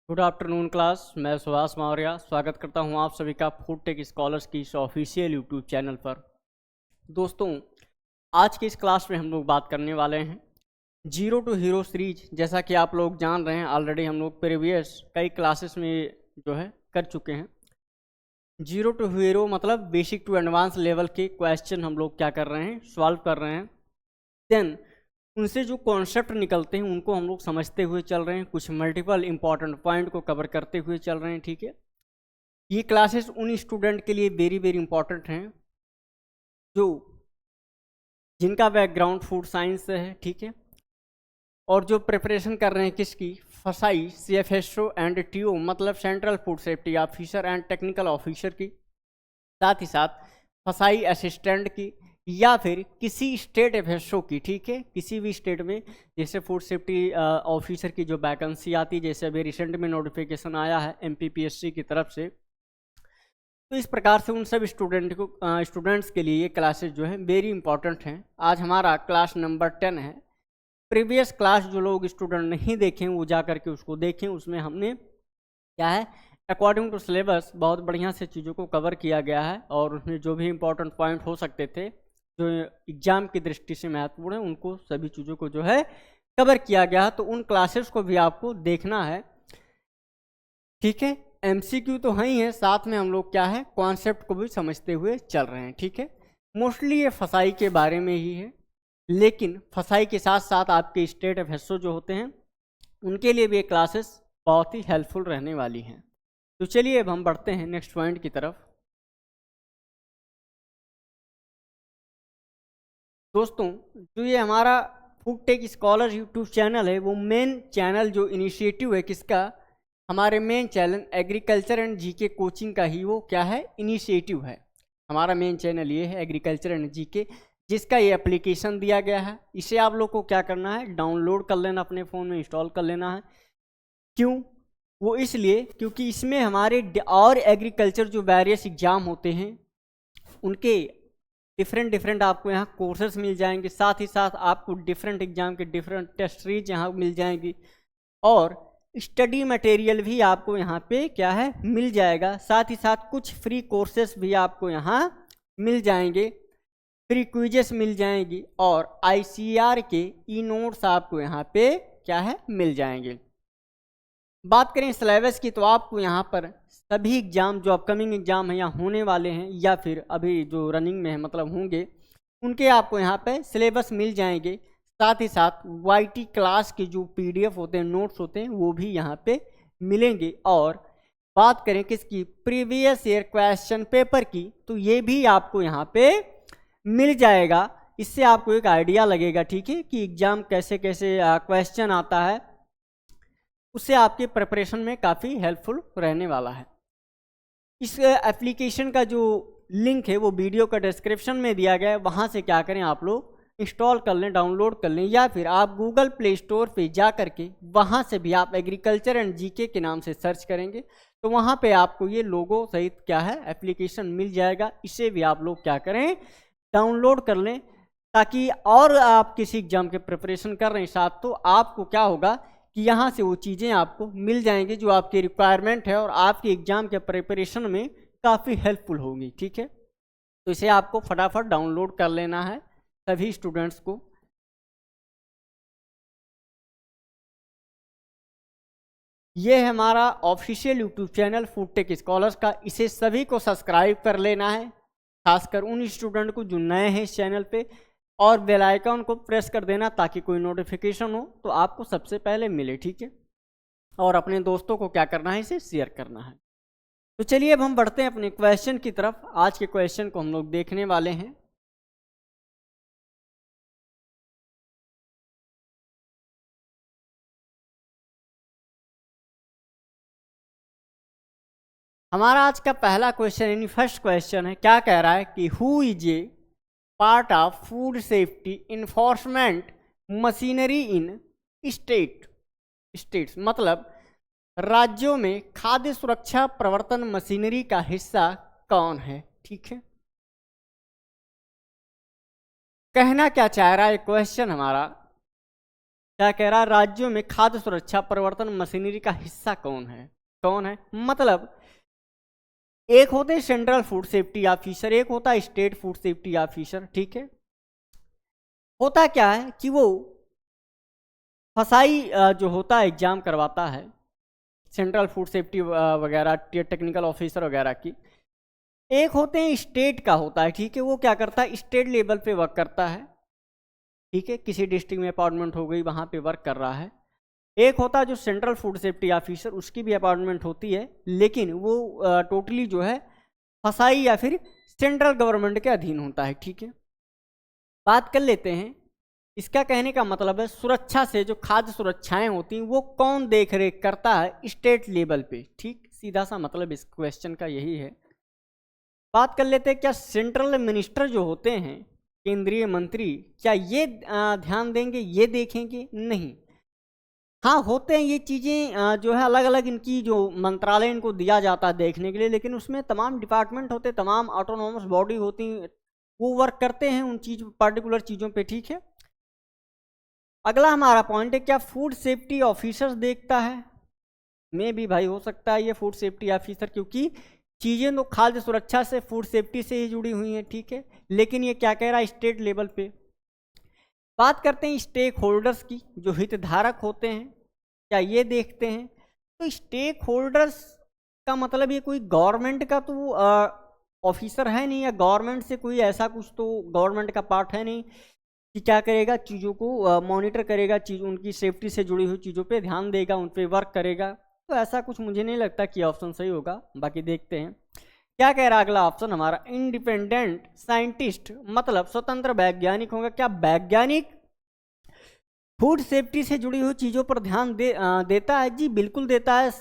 Good afternoon class. मैं सुभाष मौर्य स्वागत करता हूं आप सभी का फूड टेक स्कॉलर्स की इस ऑफिशियल यूट्यूब चैनल पर। दोस्तों, आज की इस क्लास में हम लोग बात करने वाले हैं जीरो टू हीरो सीरीज। जैसा कि आप लोग जान रहे हैं, ऑलरेडी हम लोग प्रीवियस कई क्लासेस में जो है कर चुके हैं। जीरो टू हीरो मतलब बेसिक टू एडवांस लेवल के क्वेश्चन हम लोग क्या कर रहे हैं, सॉल्व कर रहे हैं। देन उनसे जो कॉन्सेप्ट निकलते हैं उनको हम लोग समझते हुए चल रहे हैं, कुछ मल्टीपल इंपॉर्टेंट पॉइंट को कवर करते हुए चल रहे हैं। ठीक है, ये क्लासेस उन स्टूडेंट के लिए वेरी वेरी इंपॉर्टेंट हैं जो जिनका बैकग्राउंड फूड साइंस से है। ठीक है, और जो प्रिपरेशन कर रहे हैं किसकी, फसाई CFSO एंड TO मतलब central food safety officer and technical officer की, साथ ही साथ फसाई असिस्टेंट की या फिर किसी स्टेट FSO की। ठीक है, किसी भी स्टेट में जैसे फूड सेफ्टी ऑफिसर की जो वैकेंसी आती है, जैसे अभी रिसेंट में नोटिफिकेशन आया है MPPSC की तरफ से, तो इस प्रकार से उन सब स्टूडेंट्स के लिए ये क्लासेस जो है वेरी इंपॉर्टेंट हैं। आज हमारा क्लास नंबर 10 है। प्रीवियस क्लास जो लोग स्टूडेंट नहीं देखें वो जा करके उसको देखें, उसमें हमने क्या है अकॉर्डिंग टू सिलेबस बहुत बढ़िया से चीज़ों को कवर किया गया है, और उसमें जो भी इंपॉर्टेंट पॉइंट हो सकते थे जो एग्जाम की दृष्टि से महत्वपूर्ण है उनको सभी चीज़ों को जो है कवर किया गया है। तो उन क्लासेस को भी आपको देखना है। ठीक है, MCQ तो है ही है, साथ में हम लोग क्या है कॉन्सेप्ट को भी समझते हुए चल रहे हैं। ठीक है, मोस्टली ये फसाई के बारे में ही है, लेकिन फसाई के साथ साथ आपके स्टेट FSO जो होते हैं उनके लिए भी ये क्लासेस बहुत ही हेल्पफुल रहने वाली हैं। तो चलिए अब हम बढ़ते हैं नेक्स्ट पॉइंट की तरफ। दोस्तों, जो ये हमारा food tech scholar YouTube channel है, वो मेन चैनल जो इनिशिएटिव है किसका, हमारे main channel agriculture and GK coaching का ही वो क्या है इनिशिएटिव है। हमारा मेन चैनल ये है एग्रीकल्चर एंड जीके, जिसका ये एप्लीकेशन दिया गया है। इसे आप लोग को क्या करना है, डाउनलोड कर लेना, अपने फ़ोन में इंस्टॉल कर लेना है। क्यों? वो इसलिए क्योंकि इसमें हमारे और एग्रीकल्चर जो वेरियस एग्ज़ाम होते हैं उनके डिफरेंट आपको यहाँ कोर्सेज मिल जाएंगे, साथ ही साथ आपको डिफरेंट एग्जाम के डिफरेंट टेस्ट सीरीज यहाँ मिल जाएंगी, और स्टडी मटेरियल भी आपको यहाँ पे क्या है मिल जाएगा। साथ ही साथ कुछ फ्री कोर्सेज भी आपको यहाँ मिल जाएंगे, फ्री क्विजेस मिल जाएंगी, और ICAR के नोट्स आपको यहाँ पे क्या है मिल जाएंगे। बात करें सिलेबस की, तो आपको यहाँ पर सभी एग्जाम जो अपकमिंग एग्जाम है या होने वाले हैं या फिर अभी जो रनिंग में है मतलब होंगे, उनके आपको यहाँ पे सिलेबस मिल जाएंगे। साथ ही साथ YT क्लास के जो PDF होते हैं, नोट्स होते हैं, वो भी यहाँ पे मिलेंगे। और बात करें किसकी, प्रीवियस ईयर क्वेश्चन पेपर की, तो ये भी आपको यहाँ पे मिल जाएगा। इससे आपको एक आइडिया लगेगा, ठीक है, कि एग्जाम कैसे कैसे क्वेश्चन आता है, उससे आपके प्रिपरेशन में काफ़ी हेल्पफुल रहने वाला है। इस एप्लीकेशन का जो लिंक है वो वीडियो का डिस्क्रिप्शन में दिया गया है, वहाँ से क्या करें आप लोग इंस्टॉल कर लें, डाउनलोड कर लें, या फिर आप गूगल प्ले स्टोर पे जा करके वहाँ से भी आप एग्रीकल्चर एंड जीके के नाम से सर्च करेंगे तो वहाँ पे आपको ये लोगो सहित क्या है एप्लीकेशन मिल जाएगा। इसे भी आप लोग क्या करें डाउनलोड कर लें, ताकि और आप किसी एग्जाम के प्रिपरेशन कर रहे हैं साथ, तो आपको क्या होगा कि यहाँ से वो चीज़ें आपको मिल जाएंगी जो आपकी रिक्वायरमेंट है और आपके एग्जाम के प्रिपरेशन में काफ़ी हेल्पफुल होगी। ठीक है, तो इसे आपको फटाफट डाउनलोड कर लेना है सभी स्टूडेंट्स को। ये है हमारा official YouTube channel food tech scholars का, इसे सभी को सब्सक्राइब कर लेना है, खासकर उन स्टूडेंट को जो नए हैं इस चैनल पे, और बेल आइकन को प्रेस कर देना ताकि कोई नोटिफिकेशन हो तो आपको सबसे पहले मिले। ठीक है, और अपने दोस्तों को क्या करना है, इसे शेयर करना है। तो चलिए अब हम बढ़ते हैं अपने क्वेश्चन की तरफ। आज के क्वेश्चन को हम लोग देखने वाले हैं। हमारा आज का पहला क्वेश्चन यानी फर्स्ट क्वेश्चन है, क्या कह रहा है कि who is a part of food safety enforcement machinery in states मतलब राज्यों में खाद्य सुरक्षा प्रवर्तन मशीनरी का हिस्सा कौन है। ठीक है, कहना क्या चाह रहा है क्वेश्चन हमारा क्या कह रहा है, राज्यों में खाद्य सुरक्षा प्रवर्तन मशीनरी का हिस्सा कौन है? कौन है मतलब एक होते हैं सेंट्रल फूड सेफ्टी ऑफिसर, एक होता है स्टेट फूड सेफ्टी ऑफिसर। ठीक है, होता क्या है कि वो फसाई जो होता है एग्जाम करवाता है सेंट्रल फूड सेफ्टी वगैरह टेक्निकल ऑफिसर वगैरह की। एक होते हैं स्टेट का होता है, ठीक है, वो क्या करता है स्टेट लेवल पे वर्क करता है। ठीक है, किसी डिस्ट्रिक्ट में अपॉइंटमेंट हो गई, वहाँ पे वर्क कर रहा है। एक होता है जो सेंट्रल फूड सेफ्टी ऑफिसर, उसकी भी अपॉइंटमेंट होती है, लेकिन वो टोटली जो है फसाई या फिर सेंट्रल गवर्नमेंट के अधीन होता है। ठीक है, बात कर लेते हैं। इसका कहने का मतलब है सुरक्षा से जो खाद्य सुरक्षाएं होती हैं वो कौन देख रेख करता है स्टेट लेवल पे। ठीक, सीधा सा मतलब इस क्वेश्चन का यही है। बात कर लेते हैं, क्या सेंट्रल मिनिस्टर जो होते हैं केंद्रीय मंत्री, क्या ये ध्यान देंगे, ये देखेंगे? नहीं। हाँ, होते हैं ये चीज़ें जो है अलग अलग इनकी जो मंत्रालय इनको दिया जाता है देखने के लिए, लेकिन उसमें तमाम डिपार्टमेंट होते हैं, तमाम ऑटोनोमस बॉडी होती हैं, वो वर्क करते हैं उन चीज़ पर्टिकुलर चीज़ों पे। ठीक है, अगला हमारा पॉइंट है, क्या फूड सेफ्टी ऑफिसर्स देखता है? में भी भाई हो सकता है ये फूड सेफ्टी ऑफिसर, क्योंकि चीज़ें तो खाद्य सुरक्षा से फूड सेफ्टी से ही जुड़ी हुई हैं। ठीक है, लेकिन ये क्या कह रहा है स्टेट लेवल पे। बात करते हैं स्टेक होल्डर्स की, जो हितधारक होते हैं, क्या ये देखते हैं? तो स्टेक होल्डर्स का मतलब ये कोई गवर्नमेंट का तो ऑफिसर है नहीं, या गवर्नमेंट से कोई ऐसा कुछ तो गवर्नमेंट का पार्ट है नहीं कि क्या करेगा, चीज़ों को मॉनिटर करेगा, चीज़ उनकी सेफ्टी से जुड़ी हुई चीज़ों पे ध्यान देगा, उन पे वर्क करेगा। तो ऐसा कुछ मुझे नहीं लगता कि ऑप्शन सही होगा, बाकी देखते हैं क्या कह रहा है अगला ऑप्शन हमारा। इंडिपेंडेंट साइंटिस्ट मतलब स्वतंत्र वैज्ञानिक होगा। क्या वैज्ञानिक फूड सेफ्टी से जुड़ी हुई चीज़ों पर ध्यान देता है? जी बिल्कुल देता है,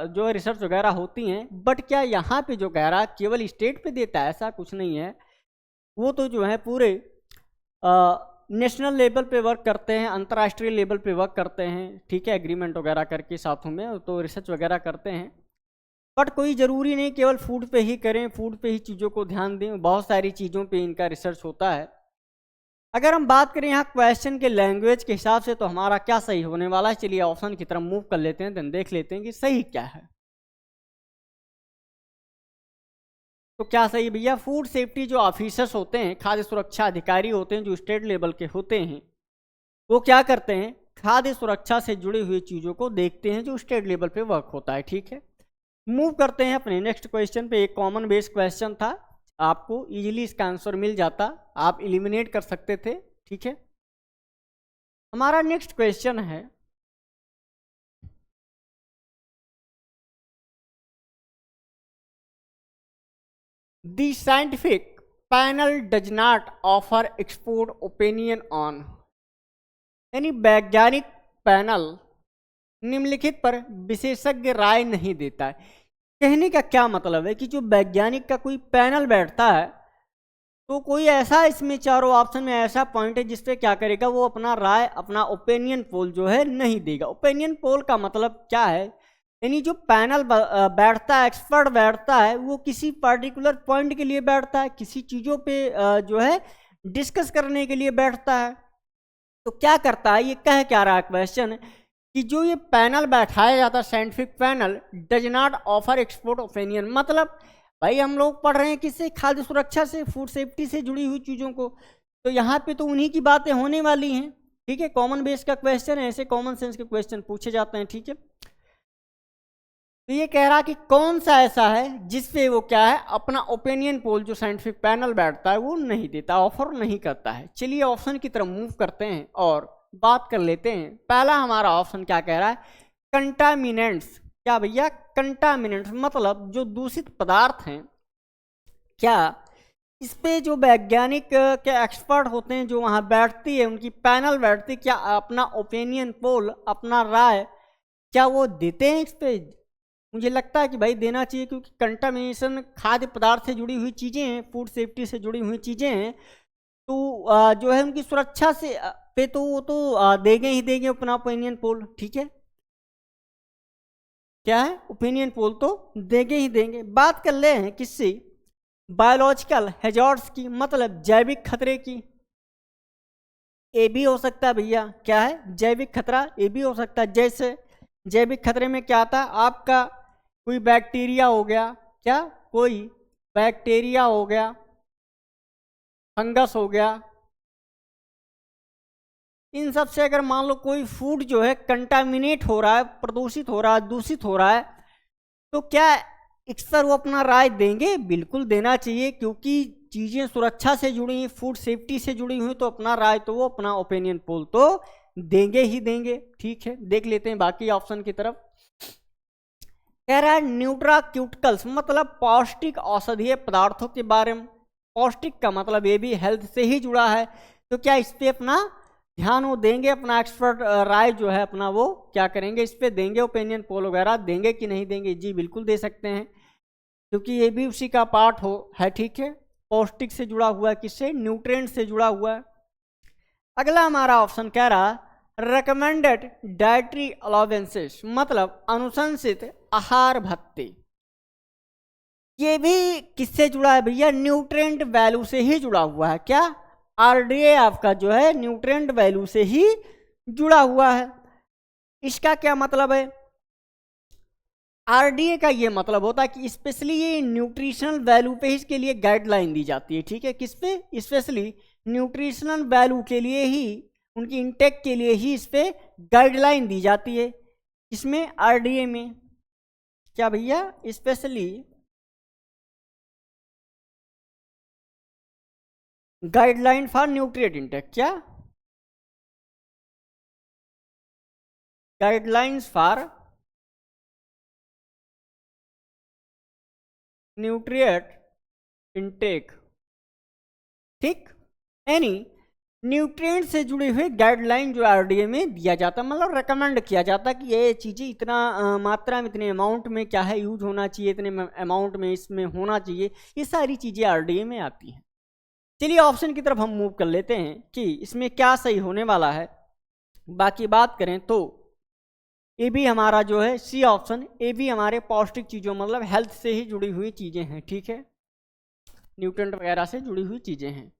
जो रिसर्च वगैरह होती हैं। बट क्या यहाँ पे जो कह रहा है केवल स्टेट पे देता है, ऐसा कुछ नहीं है। वो तो जो है पूरे नेशनल लेवल पे वर्क करते हैं, अंतर्राष्ट्रीय लेवल पे वर्क करते हैं। ठीक है, एग्रीमेंट वगैरह करके साथों में तो रिसर्च वगैरह करते हैं। बट कोई ज़रूरी नहीं केवल फूड पे ही करें, फूड पे ही चीज़ों को ध्यान दें, बहुत सारी चीज़ों पे इनका रिसर्च होता है। अगर हम बात करें यहाँ क्वेश्चन के लैंग्वेज के हिसाब से तो हमारा क्या सही होने वाला है, चलिए ऑप्शन की तरफ मूव कर लेते हैं, देन देख लेते हैं कि सही क्या है। तो क्या सही भैया, फूड सेफ्टी जो ऑफिसर्स होते हैं, खाद्य सुरक्षा अधिकारी होते हैं जो स्टेट लेवल के होते हैं, वो क्या करते हैं खाद्य सुरक्षा से जुड़ी हुई चीज़ों को देखते हैं जो स्टेट लेवल पे वर्क होता है। ठीक है, मूव करते हैं अपने नेक्स्ट क्वेश्चन पे। एक कॉमन बेस क्वेश्चन था, आपको इजीली इसका आंसर मिल जाता, आप एलिमिनेट कर सकते थे। ठीक है, हमारा नेक्स्ट क्वेश्चन है, the scientific panel does not offer export opinion on, यानी वैज्ञानिक पैनल निम्नलिखित पर विशेषज्ञ राय नहीं देता है। कहने का क्या मतलब है कि जो वैज्ञानिक का कोई पैनल बैठता है तो कोई ऐसा इसमें चारों ऑप्शन में ऐसा पॉइंट है जिसपे क्या करेगा, वो अपना राय, अपना ओपिनियन पोल जो है नहीं देगा। ओपिनियन पोल का मतलब क्या है, यानी जो पैनल बैठता है, एक्सपर्ट बैठता है, वो किसी पर्टिकुलर पॉइंट के लिए बैठता है, किसी चीज़ों पे जो है डिस्कस करने के लिए बैठता है। तो क्या करता है, ये कह क्या रहा है क्वेश्चन कि जो ये पैनल बैठाया जाता है scientific panel does not offer export opinion, मतलब भाई हम लोग पढ़ रहे हैं किससे, खाद्य सुरक्षा से, फूड सेफ्टी से जुड़ी हुई चीज़ों को, तो यहाँ पे तो उन्हीं की बातें होने वाली हैं। ठीक है, कॉमन बेस का क्वेश्चन है, ऐसे कॉमन सेंस के क्वेश्चन पूछे जाते हैं। ठीक है, तो ये कह रहा कि कौन सा ऐसा है जिसपे वो क्या है अपना ओपिनियन पोल जो साइंटिफिक पैनल बैठता है वो नहीं देता, ऑफर नहीं करता है। चलिए ऑप्शन की तरफ मूव करते हैं और बात कर लेते हैं। पहला हमारा ऑप्शन क्या कह रहा है, कंटामिनेंट्स। क्या भैया, कंटामिनेंट्स मतलब जो दूषित पदार्थ हैं, क्या इस पे जो वैज्ञानिक के एक्सपर्ट होते हैं जो वहाँ बैठती है, उनकी पैनल बैठती है, क्या अपना ओपिनियन पोल, अपना राय क्या वो देते हैं इस पे? मुझे लगता है कि भाई देना चाहिए, क्योंकि कंटामिनेशन खाद्य पदार्थ से जुड़ी हुई चीज़ें हैं, फूड सेफ्टी से जुड़ी हुई चीज़ें हैं, तो जो है उनकी सुरक्षा से पे तो वो तो देंगे ही देंगे अपना ओपिनियन पोल। ठीक है, क्या है, ओपिनियन पोल तो देंगे ही देंगे। बात कर ले हैं किससे, बायोलॉजिकल हैजार्ड्स की, मतलब जैविक खतरे की। ए भी हो सकता है भैया, क्या है, जैविक खतरा, ए भी हो सकता है। जैसे जैविक खतरे में क्या आता है, आपका कोई बैक्टीरिया हो गया, क्या, कोई बैक्टीरिया हो गया, फंगस हो गया, इन सब से अगर मान लो कोई फूड जो है कंटामिनेट हो रहा है, प्रदूषित हो रहा है, दूषित हो रहा है, तो क्या इस पर वो अपना राय देंगे? बिल्कुल देना चाहिए, क्योंकि चीजें सुरक्षा से जुड़ी हुई, फूड सेफ्टी से जुड़ी हुई, तो अपना राय तो वो अपना ओपिनियन पोल तो देंगे ही देंगे। ठीक है, देख लेते हैं बाकी ऑप्शन की तरफ। कह रहा है न्यूट्राक्यूटिकल्स मतलब पौष्टिक औषधीय पदार्थों के बारे में। पौष्टिक का मतलब ये भी हेल्थ से ही जुड़ा है, तो क्या इस पे अपना ध्यान वो देंगे, अपना एक्सपर्ट राय जो है अपना वो क्या करेंगे, इस पे देंगे, ओपिनियन पोल वगैरह देंगे कि नहीं देंगे? जी बिल्कुल दे सकते हैं, क्योंकि ये भी उसी का पार्ट है। ठीक है, पौष्टिक से जुड़ा हुआ है, किससे, न्यूट्रिएंट से जुड़ा हुआ है। अगला हमारा ऑप्शन कह रहा रिकमेंडेड डाइटरी अलाउंसेस मतलब अनुशंसित आहार भत्ते। ये भी किससे जुड़ा है भैया? न्यूट्रिएंट वैल्यू से ही जुड़ा हुआ है। क्या, आरडीए आपका जो है न्यूट्रिएंट वैल्यू से ही जुड़ा हुआ है। इसका क्या मतलब है? आरडीए का ये मतलब होता है कि स्पेशली ये न्यूट्रिशनल वैल्यू पे ही इसके लिए गाइडलाइन दी जाती है। ठीक है, किस पे? स्पेशली न्यूट्रिशनल वैल्यू के लिए ही, उनकी इंटेक के लिए ही इस पे गाइडलाइन दी जाती है। इसमें आरडीए में क्या भैया? Specially guideline for nutrient intake. क्या, गाइडलाइंस फॉर न्यूट्रिएंट इंटेक। ठीक, यानी न्यूट्रिएंट से जुड़े हुए गाइडलाइन जो आरडीए में दिया जाता है, मतलब रेकमेंड किया जाता है कि ये चीज़ें इतना मात्रा में, इतने अमाउंट में क्या है यूज होना चाहिए, इतने अमाउंट में इसमें होना चाहिए, ये सारी चीज़ें आरडीए में आती हैं। चलिए ऑप्शन की तरफ हम मूव कर लेते हैं कि इसमें क्या सही होने वाला है। बाकी बात करें तो ये भी हमारा जो है सी ऑप्शन, ये भी हमारे पौष्टिक चीज़ों मतलब हेल्थ से ही जुड़ी हुई चीज़ें हैं। ठीक है, न्यूट्रिएंट वगैरह से जुड़ी हुई चीज़ें हैं।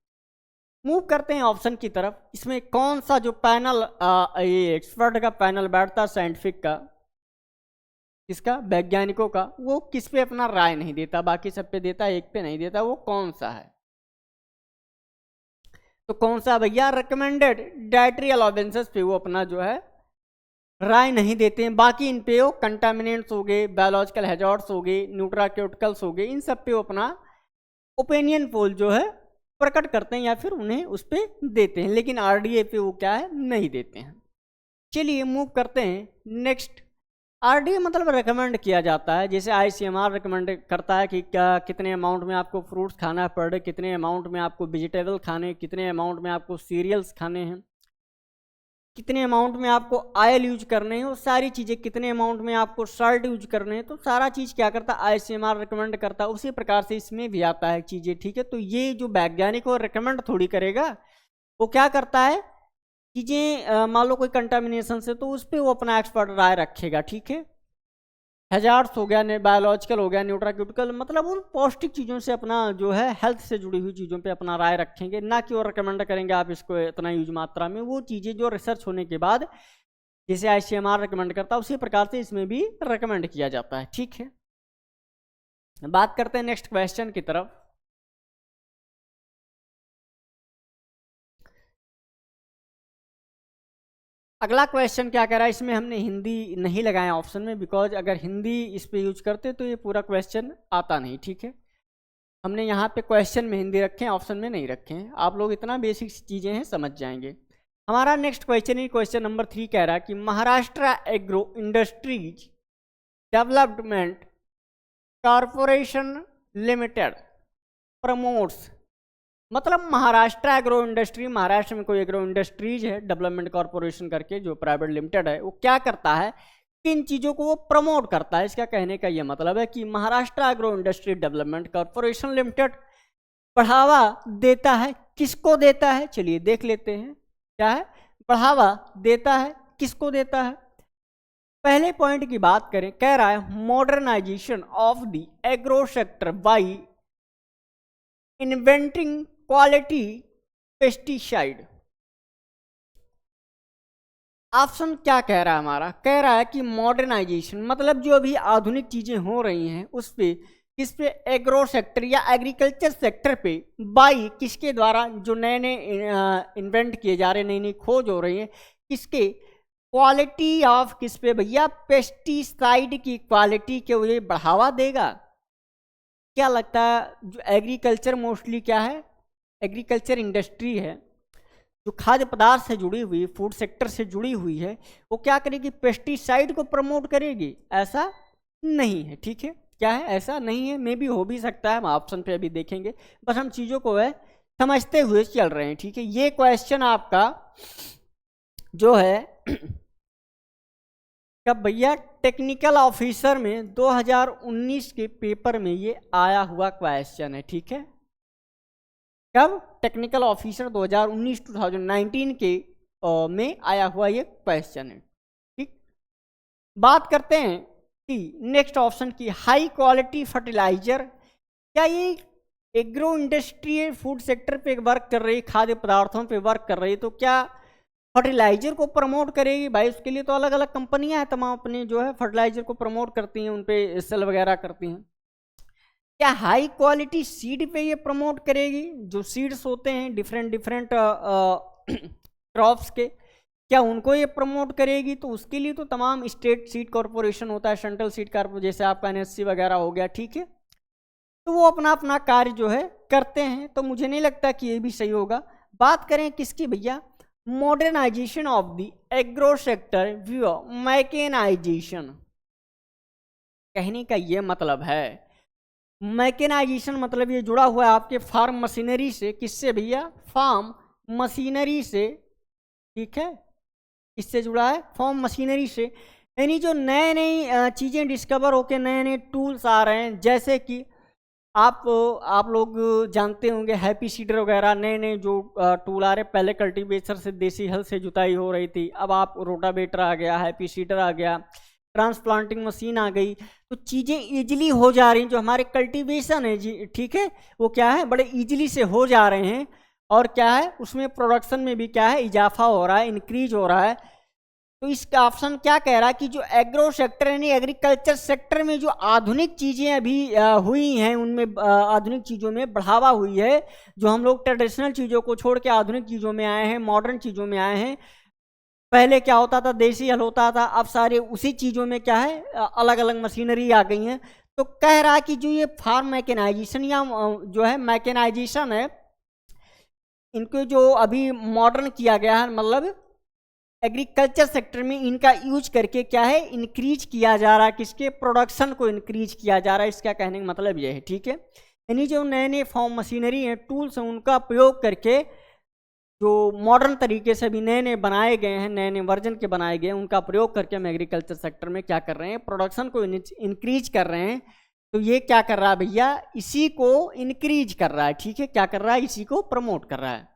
मूव करते हैं ऑप्शन की तरफ। इसमें कौन सा जो पैनल, ये एक्सपर्ट का पैनल बैठता है साइंटिफिक का, किसका, वैज्ञानिकों का, वो किस पे अपना राय नहीं देता, बाकी सब पे देता है, एक पे नहीं देता, वो कौन सा है? तो कौन सा भैया? रिकमेंडेड डाइटरी अलाउंसेस पे वो अपना जो है राय नहीं देते हैं। बाकी इन पे वो कंटामिनेंट्स हो गए, बायोलॉजिकल हैजार्ड्स हो गए, न्यूट्राक्यूटिकल्स हो गए, इन सब पे वो अपना ओपिनियन पोल जो है प्रकट करते हैं या फिर उन्हें उस पर देते हैं, लेकिन आरडीए पे वो क्या है, नहीं देते हैं। चलिए मूव करते हैं नेक्स्ट। आरडीए मतलब रेकमेंड किया जाता है, जैसे आईसीएमआर रेकमेंड करता है कि क्या, कितने अमाउंट में आपको फ्रूट्स खाना है पर डे, कितने अमाउंट में आपको वेजिटेबल खाने, कितने अमाउंट में आपको सीरियल्स खाने हैं, कितने अमाउंट में आपको ऑयल यूज करने हैं, वो सारी चीज़ें, कितने अमाउंट में आपको सॉल्ट यूज करने हैं, तो सारा चीज़ क्या करता है, आईसीएमआर रिकमेंड करता है। उसी प्रकार से इसमें भी आता है चीज़ें। ठीक है, तो ये जो वैज्ञानिक वो रिकमेंड थोड़ी करेगा, वो क्या करता है, चीज़ें मान लो कोई कंटामिनेशन से, तो उस पर वो अपना एक्सपर्ट राय रखेगा। ठीक है, हैजार्ड्स हो गया, बायोलॉजिकल हो गया, न्यूट्राक्यूटिकल, मतलब उन पौष्टिक चीज़ों से अपना जो है हेल्थ से जुड़ी हुई चीज़ों पे अपना राय रखेंगे, ना कि वो रिकमेंड करेंगे आप इसको इतना यूज मात्रा में। वो चीज़ें जो रिसर्च होने के बाद जैसे आईसीएमआर रिकमेंड करता है, उसी प्रकार से इसमें भी रिकमेंड किया जाता है। ठीक है, बात करते हैं नेक्स्ट क्वेश्चन की तरफ। अगला क्वेश्चन क्या कह रहा है, इसमें हमने हिंदी नहीं लगाया ऑप्शन में, बिकॉज अगर हिंदी इस पे यूज करते तो ये पूरा क्वेश्चन आता नहीं। ठीक है, हमने यहाँ पे क्वेश्चन में हिंदी रखे हैं, ऑप्शन में नहीं रखे हैं। आप लोग इतना बेसिक चीज़ें हैं, समझ जाएंगे। हमारा नेक्स्ट क्वेश्चन ही क्वेश्चन नंबर 3 कह रहा है कि Maharashtra agro industries development corporation limited promotes, मतलब महाराष्ट्र एग्रो इंडस्ट्री, महाराष्ट्र में कोई एग्रो इंडस्ट्रीज है डेवलपमेंट कॉरपोरेशन करके जो प्राइवेट लिमिटेड है, वो क्या करता है, किन चीज़ों को वो प्रमोट करता है। इसका कहने का ये मतलब है कि Maharashtra agro industry development corporation limited बढ़ावा देता है, किसको देता है, चलिए देख लेते हैं। क्या है, बढ़ावा देता है, किसको देता है? पहले पॉइंट की बात करें, कह रहा है modernisation of the agro sector by inventing quality pesticide. Option क्या कह रहा है हमारा, कह रहा है कि मॉडर्नाइजेशन मतलब जो अभी आधुनिक चीजें हो रही हैं उस पे, किस पे, एग्रो सेक्टर या एग्रीकल्चर सेक्टर पे, बाई किसके द्वारा, जो नए नए इन्वेंट किए जा रहे हैं, नई नई खोज हो रही है, किसके, क्वालिटी ऑफ, किस पे भैया, पेस्टिसाइड की क्वालिटी के लिए बढ़ावा देगा। क्या लगता है, जो एग्रीकल्चर मोस्टली क्या है, एग्रीकल्चर इंडस्ट्री है जो खाद्य पदार्थ से जुड़ी हुई, फूड सेक्टर से जुड़ी हुई है, वो क्या करेगी, पेस्टिसाइड को प्रमोट करेगी? ऐसा नहीं है, ठीक है, क्या है, ऐसा नहीं है। मे भी हो भी सकता है, हम ऑप्शन पे अभी देखेंगे, बस हम चीज़ों को है समझते हुए चल रहे हैं, ठीक है। ये क्वेश्चन आपका जो है कब भैया, टेक्निकल ऑफिसर में 2019 के पेपर में ये आया हुआ क्वेश्चन है, ठीक है। कब, टेक्निकल ऑफिसर 2019 के में आया हुआ ये क्वेश्चन है, ठीक। बात करते हैं कि नेक्स्ट ऑप्शन की, हाई क्वालिटी फर्टिलाइजर, क्या ये एग्रो इंडस्ट्री फूड सेक्टर पे वर्क कर रही, खाद्य पदार्थों पे वर्क कर रही, तो क्या फर्टिलाइजर को प्रमोट करेगी? भाई उसके लिए तो अलग अलग कंपनियां हैं, तमाम अपने जो है फर्टिलाइजर को प्रमोट करती हैं, उन पे सेल वगैरह करती हैं। क्या हाई क्वालिटी सीड पे ये प्रमोट करेगी? जो सीड्स होते हैं डिफरेंट डिफरेंट क्रॉप्स के, क्या उनको ये प्रमोट करेगी? तो उसके लिए तो तमाम स्टेट सीड कॉरपोरेशन होता है, सेंट्रल सीड कॉरपोरेशन, जैसे आपका NSC वगैरह हो गया, ठीक है, तो वो अपना अपना कार्य जो है करते हैं, तो मुझे नहीं लगता कि ये भी सही होगा। बात करें किसकी भैया, modernisation of the agro sector view, mechanisation, कहने का ये मतलब है, मैकेनाइजेशन मतलब ये जुड़ा हुआ है आपके फार्म मशीनरी से, किससे भैया, फार्म मशीनरी से, ठीक है, इससे जुड़ा है फार्म मशीनरी से। यानी जो नए नई चीज़ें डिस्कवर होके नए नए टूल्स आ रहे हैं, जैसे कि आप लोग जानते होंगे हैप्पी सीडर वगैरह, नए नए जो टूल आ रहे, पहले कल्टीवेटर से देसी हल से जुताई हो रही थी, अब आप रोटावेटर आ गया, हैप्पी सीडर आ गया, ट्रांसप्लांटिंग मशीन आ गई, तो चीज़ें इजीली हो जा रही हैं। जो हमारे कल्टीवेशन है जी, ठीक है, वो क्या है, बड़े इजीली से हो जा रहे हैं, और क्या है उसमें प्रोडक्शन में भी क्या है, इजाफा हो रहा है, इंक्रीज हो रहा है। तो इसका ऑप्शन क्या कह रहा है कि जो एग्रो सेक्टर यानी एग्रीकल्चर सेक्टर में जो आधुनिक चीज़ें अभी हुई हैं, उनमें आधुनिक चीज़ों में बढ़ावा हुई है, जो हम लोग ट्रेडिशनल चीज़ों को छोड़ के आधुनिक चीज़ों में आए हैं, मॉडर्न चीज़ों में आए हैं। पहले क्या होता था, देसी हल होता था, अब सारे उसी चीज़ों में क्या है, अलग अलग मशीनरी आ गई हैं। तो कह रहा है कि जो ये फार्म मैकेनाइजेशन या जो है मैकेनाइजेशन है, इनको जो अभी मॉडर्न किया गया है, मतलब एग्रीकल्चर सेक्टर में इनका यूज करके क्या है, इंक्रीज किया जा रहा है, किसके, प्रोडक्शन को इंक्रीज किया जा रहा है। इसका कहने का मतलब ये है, ठीक है। यानी जो नए नए फार्म मशीनरी हैं, टूल्स हैं, उनका प्रयोग करके जो मॉडर्न तरीके से भी नए नए बनाए गए हैं, नए नए वर्जन के बनाए गए हैं, उनका प्रयोग करके हम एग्रीकल्चर सेक्टर में क्या कर रहे हैं, प्रोडक्शन को इंक्रीज कर रहे हैं। तो ये क्या कर रहा है भैया, इसी को इंक्रीज कर रहा है, ठीक है, क्या कर रहा है, इसी को प्रमोट कर रहा है।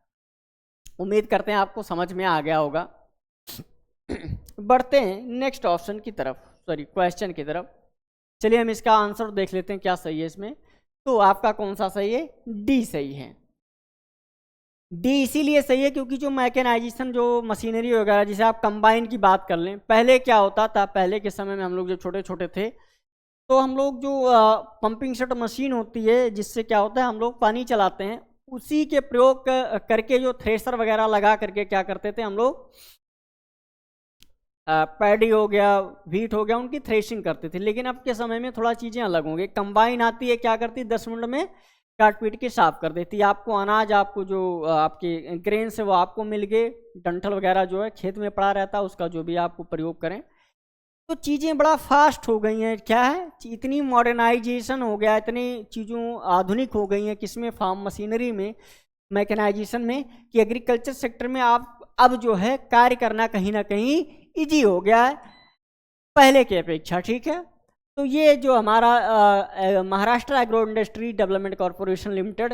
उम्मीद करते हैं आपको समझ में आ गया होगा। बढ़ते हैं नेक्स्ट ऑप्शन की तरफ, सॉरी क्वेश्चन की तरफ। चलिए हम इसका आंसर देख लेते हैं क्या सही है इसमें। तो आपका कौन सा सही है, डी सही है। डी इसीलिए सही है क्योंकि जो मैकेनाइजेशन, जो मशीनरी वगैरह, जैसे आप कंबाइन की बात कर लें, पहले क्या होता था, पहले के समय में हम लोग जब छोटे छोटे थे, तो हम लोग जो पंपिंग सेट मशीन होती है, जिससे क्या होता है हम लोग पानी चलाते हैं, उसी के प्रयोग करके जो थ्रेशर वगैरह लगा करके क्या करते थे हम लोग, पैडी हो गया, व्हीट हो गया, उनकी थ्रेशिंग करते थे। लेकिन अब के समय में थोड़ा चीज़ें अलग होंगी। कंबाइन आती है, क्या करती है, 10 मिनट में काट पीट के साफ कर देती है। आपको अनाज, आपको जो आपके ग्रेन्स है वो आपको मिल गए, डंठल वगैरह जो है खेत में पड़ा रहता है, उसका जो भी आपको प्रयोग करें। तो चीज़ें बड़ा फास्ट हो गई हैं, क्या है, इतनी मॉडर्नाइजेशन हो गया, इतनी चीज़ों आधुनिक हो गई हैं, किसमें, फार्म मशीनरी में, मैकेनाइजेशन में, कि एग्रीकल्चर सेक्टर में आप अब जो है कार्य करना कहीं ना कहीं इजी हो गया है पहले की अपेक्षा, ठीक है। तो ये जो हमारा Maharashtra agro industry development corporation limited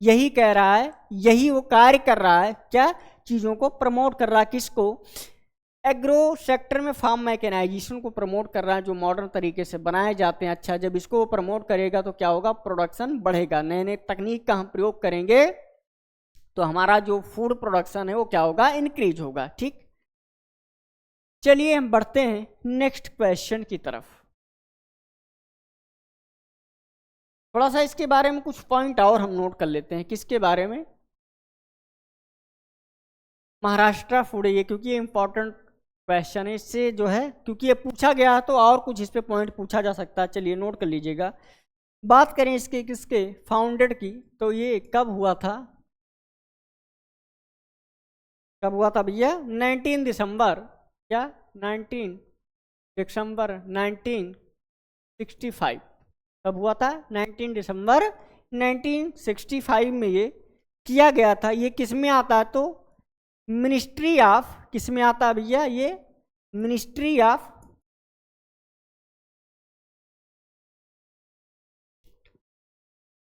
यही कह रहा है, यही वो कार्य कर रहा है, क्या, चीज़ों को प्रमोट कर रहा है, किसको, एग्रो सेक्टर में फार्म मैकेनाइजेशन को प्रमोट कर रहा है, जो मॉडर्न तरीके से बनाए जाते हैं। अच्छा, जब इसको वो प्रमोट करेगा तो क्या होगा, प्रोडक्शन बढ़ेगा, नए नए तकनीक का हम प्रयोग करेंगे, तो हमारा जो फूड प्रोडक्शन है वो क्या होगा, इंक्रीज होगा, ठीक। चलिए हम बढ़ते हैं नेक्स्ट क्वेश्चन की तरफ। थोड़ा सा इसके बारे में कुछ पॉइंट और हम नोट कर लेते हैं। किसके बारे में? महाराष्ट्र फूड, ये क्योंकि ये इंपॉर्टेंट क्वेश्चन है, इससे जो है क्योंकि ये पूछा गया है तो और कुछ इस पे पॉइंट पूछा जा सकता है। चलिए नोट कर लीजिएगा। बात करें इसके किसके फाउंडेड की, तो ये कब हुआ था? कब हुआ था भैया? 19 दिसंबर, क्या 19 दिसंबर 1965। कब हुआ था? 19 दिसंबर 1965 में ये किया गया था। ये किस में आता है? तो मिनिस्ट्री ऑफ, किस में आता है भैया? ये मिनिस्ट्री ऑफ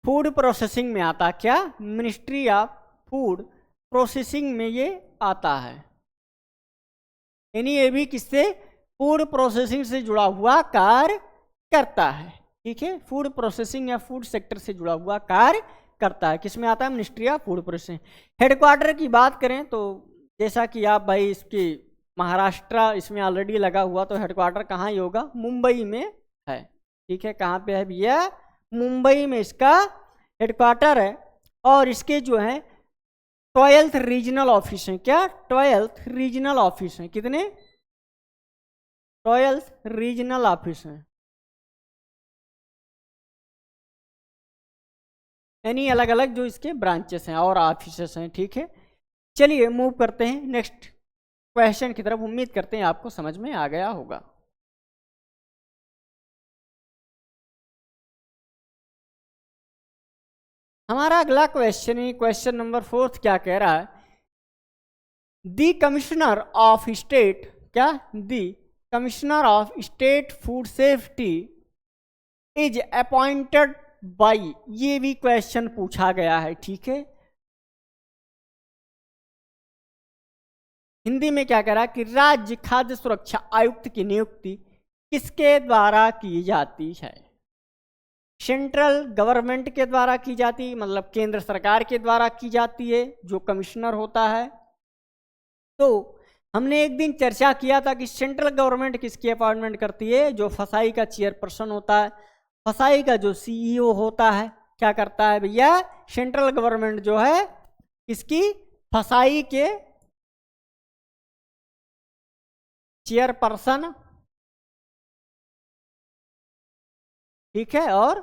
फूड प्रोसेसिंग में आता। क्या? मिनिस्ट्री ऑफ फूड प्रोसेसिंग में ये आता है। यानी ये भी किससे? फूड प्रोसेसिंग से जुड़ा हुआ कार्य करता है। ठीक है, फूड प्रोसेसिंग या फूड सेक्टर से जुड़ा हुआ कार्य करता है। किस में आता है? Ministry of food processing. Headquarter की बात करें तो जैसा कि आप भाई इसकी महाराष्ट्र इसमें ऑलरेडी लगा हुआ, तो हेडक्वार्टर कहाँ ही होगा? मुंबई में है। ठीक है, कहाँ पे है भैया? मुंबई में इसका हेडक्वार्टर है। और इसके जो है 12th रीजनल ऑफिस हैं। क्या? 12th रीजनल ऑफिस हैं। कितने? 12th रीजनल ऑफिस हैं, यानी अलग अलग जो इसके ब्रांचेस हैं और ऑफिसेस हैं। ठीक है, चलिए मूव करते हैं नेक्स्ट क्वेश्चन की तरफ। उम्मीद करते हैं आपको समझ में आ गया होगा। हमारा अगला क्वेश्चन है क्वेश्चन नंबर 4। क्या कह रहा है? दी कमिश्नर ऑफ स्टेट, क्या? The commissioner of state food safety is appointed by, ये भी क्वेश्चन पूछा गया है। ठीक है, हिंदी में क्या कह रहा है कि राज्य खाद्य सुरक्षा आयुक्त की नियुक्ति किसके द्वारा की जाती है? सेंट्रल गवर्नमेंट के द्वारा की जाती, मतलब केंद्र सरकार के द्वारा की जाती है जो कमिश्नर होता है। तो हमने एक दिन चर्चा किया था कि सेंट्रल गवर्नमेंट किसकी अपॉइंटमेंट करती है? जो फसाई का चेयरपर्सन होता है, फसाई का जो सीईओ होता है, क्या करता है भैया? सेंट्रल गवर्नमेंट जो है इसकी फसाई के चेयरपर्सन, ठीक है, और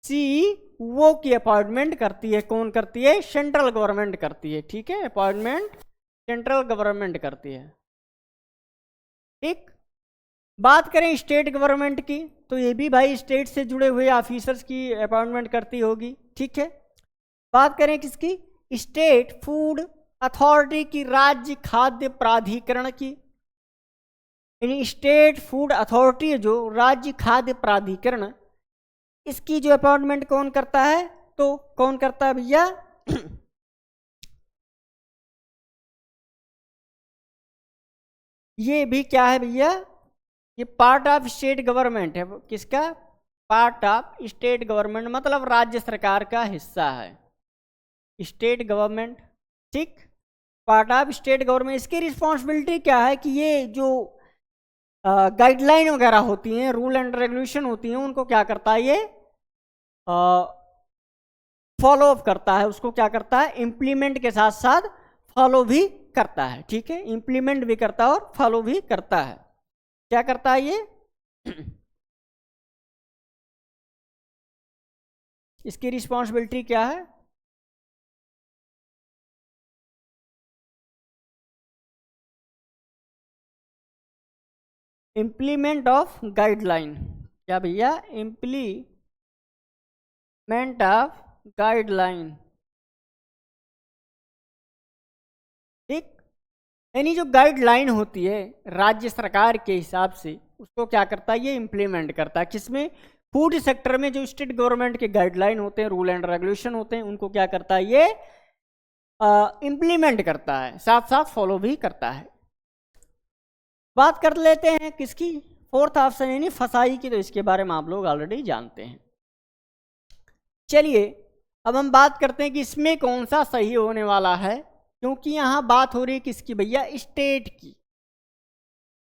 सीईओ की अपॉइंटमेंट करती है। कौन करती है? सेंट्रल गवर्नमेंट करती है। ठीक है, अपॉइंटमेंट सेंट्रल गवर्नमेंट करती है। ठीक, बात करें स्टेट गवर्नमेंट की, तो ये भी भाई स्टेट से जुड़े हुए ऑफिसर्स की अपॉइंटमेंट करती होगी। ठीक है, बात करें किसकी? स्टेट फूड अथॉरिटी की, राज्य खाद्य प्राधिकरण की। यानी स्टेट फूड अथॉरिटी जो राज्य खाद्य प्राधिकरण, इसकी जो अपॉइंटमेंट कौन करता है? तो कौन करता है भैया? ये भी क्या है भैया? ये पार्ट ऑफ स्टेट गवर्नमेंट है। किसका? पार्ट ऑफ स्टेट गवर्नमेंट, मतलब राज्य सरकार का हिस्सा है स्टेट गवर्नमेंट। ठीक, पार्ट ऑफ स्टेट गवर्नमेंट। इसकी रिस्पॉन्सिबिलिटी क्या है कि ये जो गाइडलाइन वगैरह होती हैं, रूल एंड रेगुलेशन होती हैं, उनको क्या करता है? ये फॉलो अप करता है। उसको क्या करता है? इम्प्लीमेंट के साथ साथ फॉलो भी करता है। ठीक है, इम्प्लीमेंट भी करता है और फॉलो भी करता है। क्या करता है ये? इसकी रिस्पॉन्सिबिलिटी क्या है? Implement of guideline. क्या भैया? Implement of guideline. ठीक, यानी जो गाइडलाइन होती है राज्य सरकार के हिसाब से, उसको क्या करता है? ये इम्प्लीमेंट करता है। किसमें? फूड सेक्टर में जो स्टेट गवर्नमेंट के गाइडलाइन होते हैं, रूल एंड रेगुलेशन होते हैं, उनको क्या करता है? ये इम्प्लीमेंट करता है, साथ साथ फॉलो भी करता है। बात कर लेते हैं किसकी? 4th ऑप्शन यानी फसाई की। तो इसके बारे में आप लोग ऑलरेडी जानते हैं। चलिए अब हम बात करते हैं कि इसमें कौन सा सही होने वाला है, क्योंकि यहाँ बात हो रही है किसकी भैया? स्टेट की।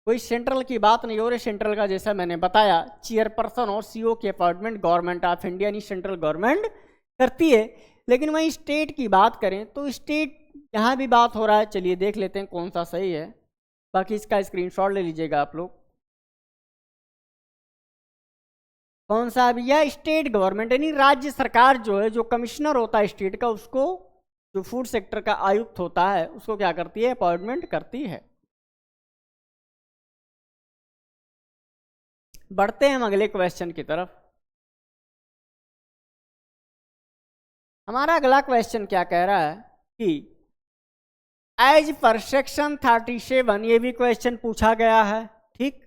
कोई सेंट्रल की बात नहीं हो रही। सेंट्रल का जैसा मैंने बताया चेयरपर्सन और सीईओ की अपॉइंटमेंट गवर्नमेंट ऑफ इंडिया यानी सेंट्रल गवर्नमेंट करती है। लेकिन वहीं स्टेट की बात करें तो स्टेट यहाँ भी बात हो रहा है। चलिए देख लेते हैं कौन सा सही है, बाकी इसका स्क्रीनशॉट ले लीजिएगा आप लोग। कौन सा भैया? स्टेट गवर्नमेंट यानी राज्य सरकार जो है, जो कमिश्नर होता है स्टेट का, उसको जो फूड सेक्टर का आयुक्त होता है उसको क्या करती है? अपॉइंटमेंट करती है। बढ़ते हैं हम अगले क्वेश्चन की तरफ। हमारा अगला क्वेश्चन क्या कह रहा है कि एज पर सेक्शन 37, ये भी क्वेश्चन पूछा गया है, ठीक।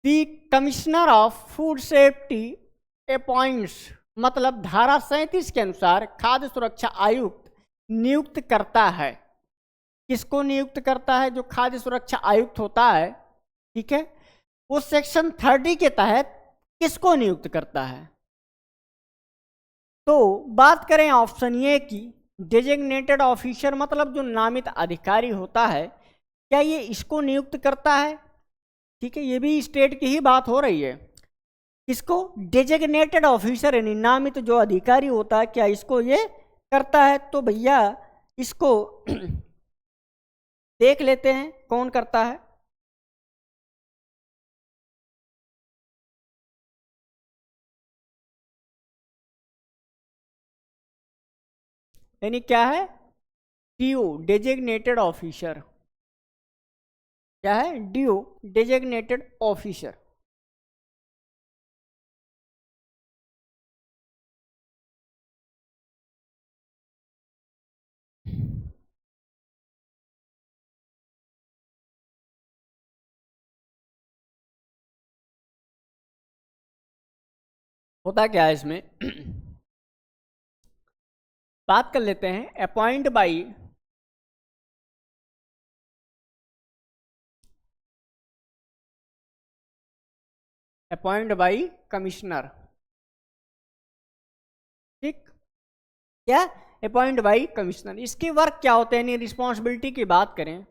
The commissioner of food safety appoints, मतलब धारा 37 के अनुसार खाद्य सुरक्षा आयुक्त नियुक्त करता है। किसको नियुक्त करता है? जो खाद्य सुरक्षा आयुक्त होता है, ठीक है, वो सेक्शन 30 के तहत किसको नियुक्त करता है? तो बात करें ऑप्शन ए की, डेजिग्नेटेड ऑफिसर, मतलब जो नामित अधिकारी होता है, क्या ये इसको नियुक्त करता है? ठीक है, ये भी स्टेट की ही बात हो रही है। इसको डेजिग्नेटेड ऑफिसर यानी नामित जो अधिकारी होता है, क्या इसको ये करता है? तो भैया इसको देख लेते हैं कौन करता है। यानी क्या है? DO, designated officer. क्या है? DO, designated officer. होता क्या है इसमें बात कर लेते हैं। अपॉइंट बाई कमिश्नर, ठीक। क्या? Appoint by commissioner. इसके वर्क क्या होते हैं? रिस्पॉन्सिबिलिटी की बात करें,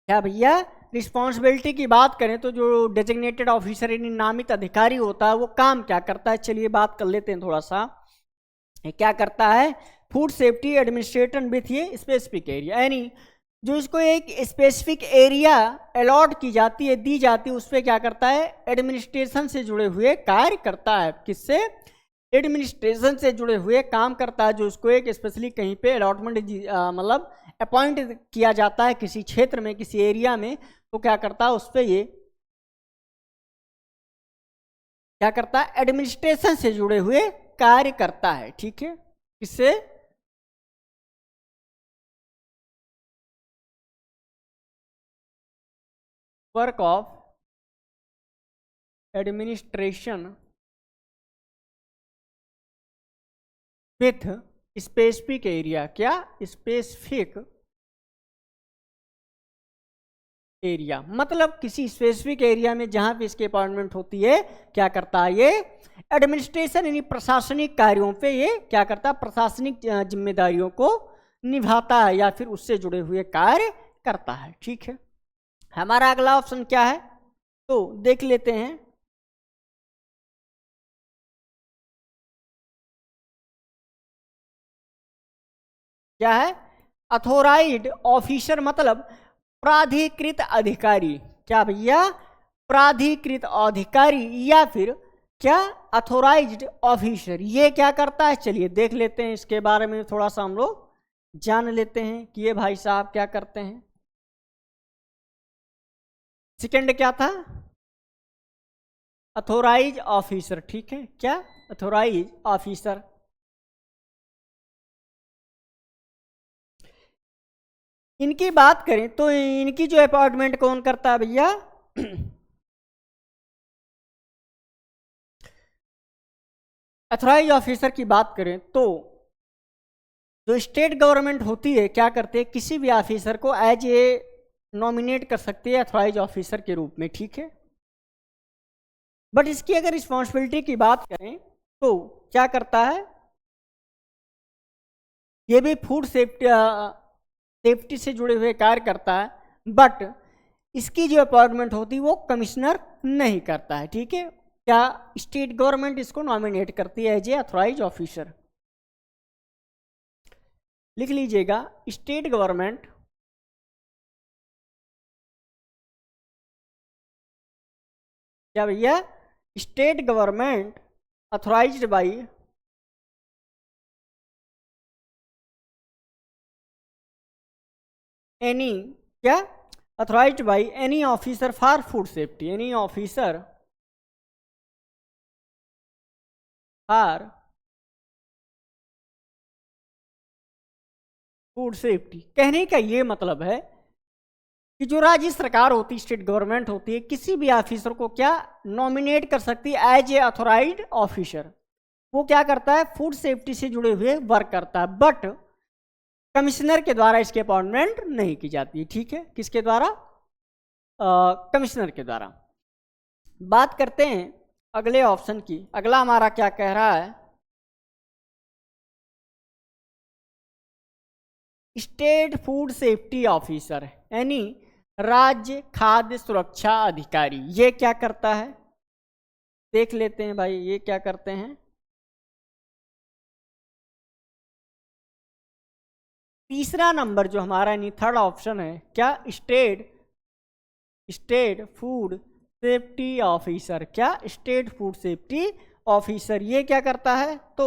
क्या भैया? रिस्पॉन्सिबिलिटी की बात करें तो जो डेजिग्नेटेड ऑफिसर यानी नामित अधिकारी होता है वो काम क्या करता है? चलिए बात कर लेते हैं थोड़ा सा। क्या करता है? फूड सेफ्टी एडमिनिस्ट्रेटर विथ ये स्पेसिफिक एरिया, यानी जो इसको एक स्पेसिफिक एरिया अलॉट की जाती है, दी जाती है, उस पर क्या करता है? एडमिनिस्ट्रेशन से जुड़े हुए कार्य करता है। किससे? एडमिनिस्ट्रेशन से जुड़े हुए काम करता है। जो उसको एक स्पेशली कहीं पे अलॉटमेंट मतलब अपॉइंट किया जाता है किसी क्षेत्र में, किसी एरिया में, तो क्या करता है? उस पर ये क्या करता है? एडमिनिस्ट्रेशन से जुड़े हुए कार्य करता है, ठीक है। किससे? Work of administration with specific area. क्या? स्पेसिफिक एरिया, मतलब किसी स्पेसिफिक एरिया में जहां पे इसकी अपॉइंटमेंट होती है, क्या करता है? ये एडमिनिस्ट्रेशन यानी प्रशासनिक कार्यों पे ये क्या करता है? प्रशासनिक जिम्मेदारियों को निभाता है या फिर उससे जुड़े हुए कार्य करता है, ठीक है। हमारा अगला ऑप्शन क्या है? तो देख लेते हैं। क्या है? अथोराइज्ड ऑफिसर, मतलब प्राधिकृत अधिकारी। क्या भैया? प्राधिकृत अधिकारी या फिर क्या? Authorised officer. ये क्या करता है? चलिए देख लेते हैं, इसके बारे में थोड़ा सा हम लोग जान लेते हैं कि ये भाई साहब क्या करते हैं। सेकंड क्या था? अथोराइज ऑफिसर, ठीक है। क्या? Authorise officer. इनकी बात करें तो इनकी जो अपॉइंटमेंट कौन करता है भैया? अथोराइज ऑफिसर की बात करें तो जो स्टेट गवर्नमेंट होती है, क्या करते हैं? किसी भी ऑफिसर को एज ए नॉमिनेट कर सकती है अथोराइज ऑफिसर के रूप में, ठीक है। बट इसकी अगर रिस्पॉन्सिबिलिटी की बात करें तो क्या करता है? ये भी फूड सेफ्टी से जुड़े हुए कार्य करता है, बट इसकी जो अपॉइंटमेंट होती है वो कमिश्नर नहीं करता है। ठीक है, क्या स्टेट गवर्नमेंट इसको नॉमिनेट करती है एज ए ऑथराइज ऑफिसर। लिख लीजिएगा, स्टेट गवर्नमेंट क्या भैया, state government authorised by any, क्या, authorised by any officer for food safety, any officer for food safety. कहने का ये मतलब है कि जो राज्य सरकार होती है, स्टेट गवर्नमेंट होती है, किसी भी ऑफिसर को क्या नॉमिनेट कर सकती है एज ए ऑथराइज्ड ऑफिसर। वो क्या करता है, फूड सेफ्टी से जुड़े हुए वर्क करता है, बट कमिश्नर के द्वारा इसकी अपॉइंटमेंट नहीं की जाती है। ठीक है, किसके द्वारा, कमिश्नर के द्वारा। बात करते हैं अगले ऑप्शन की। अगला हमारा क्या कह रहा है, स्टेट फूड सेफ्टी ऑफिसर, यानी राज्य खाद्य सुरक्षा अधिकारी। ये क्या करता है, देख लेते हैं भाई, ये क्या करते हैं। तीसरा नंबर जो हमारा यानी थर्ड ऑप्शन है, क्या, स्टेट फूड सेफ्टी ऑफिसर। क्या, स्टेट फूड सेफ्टी ऑफिसर ये क्या करता है, तो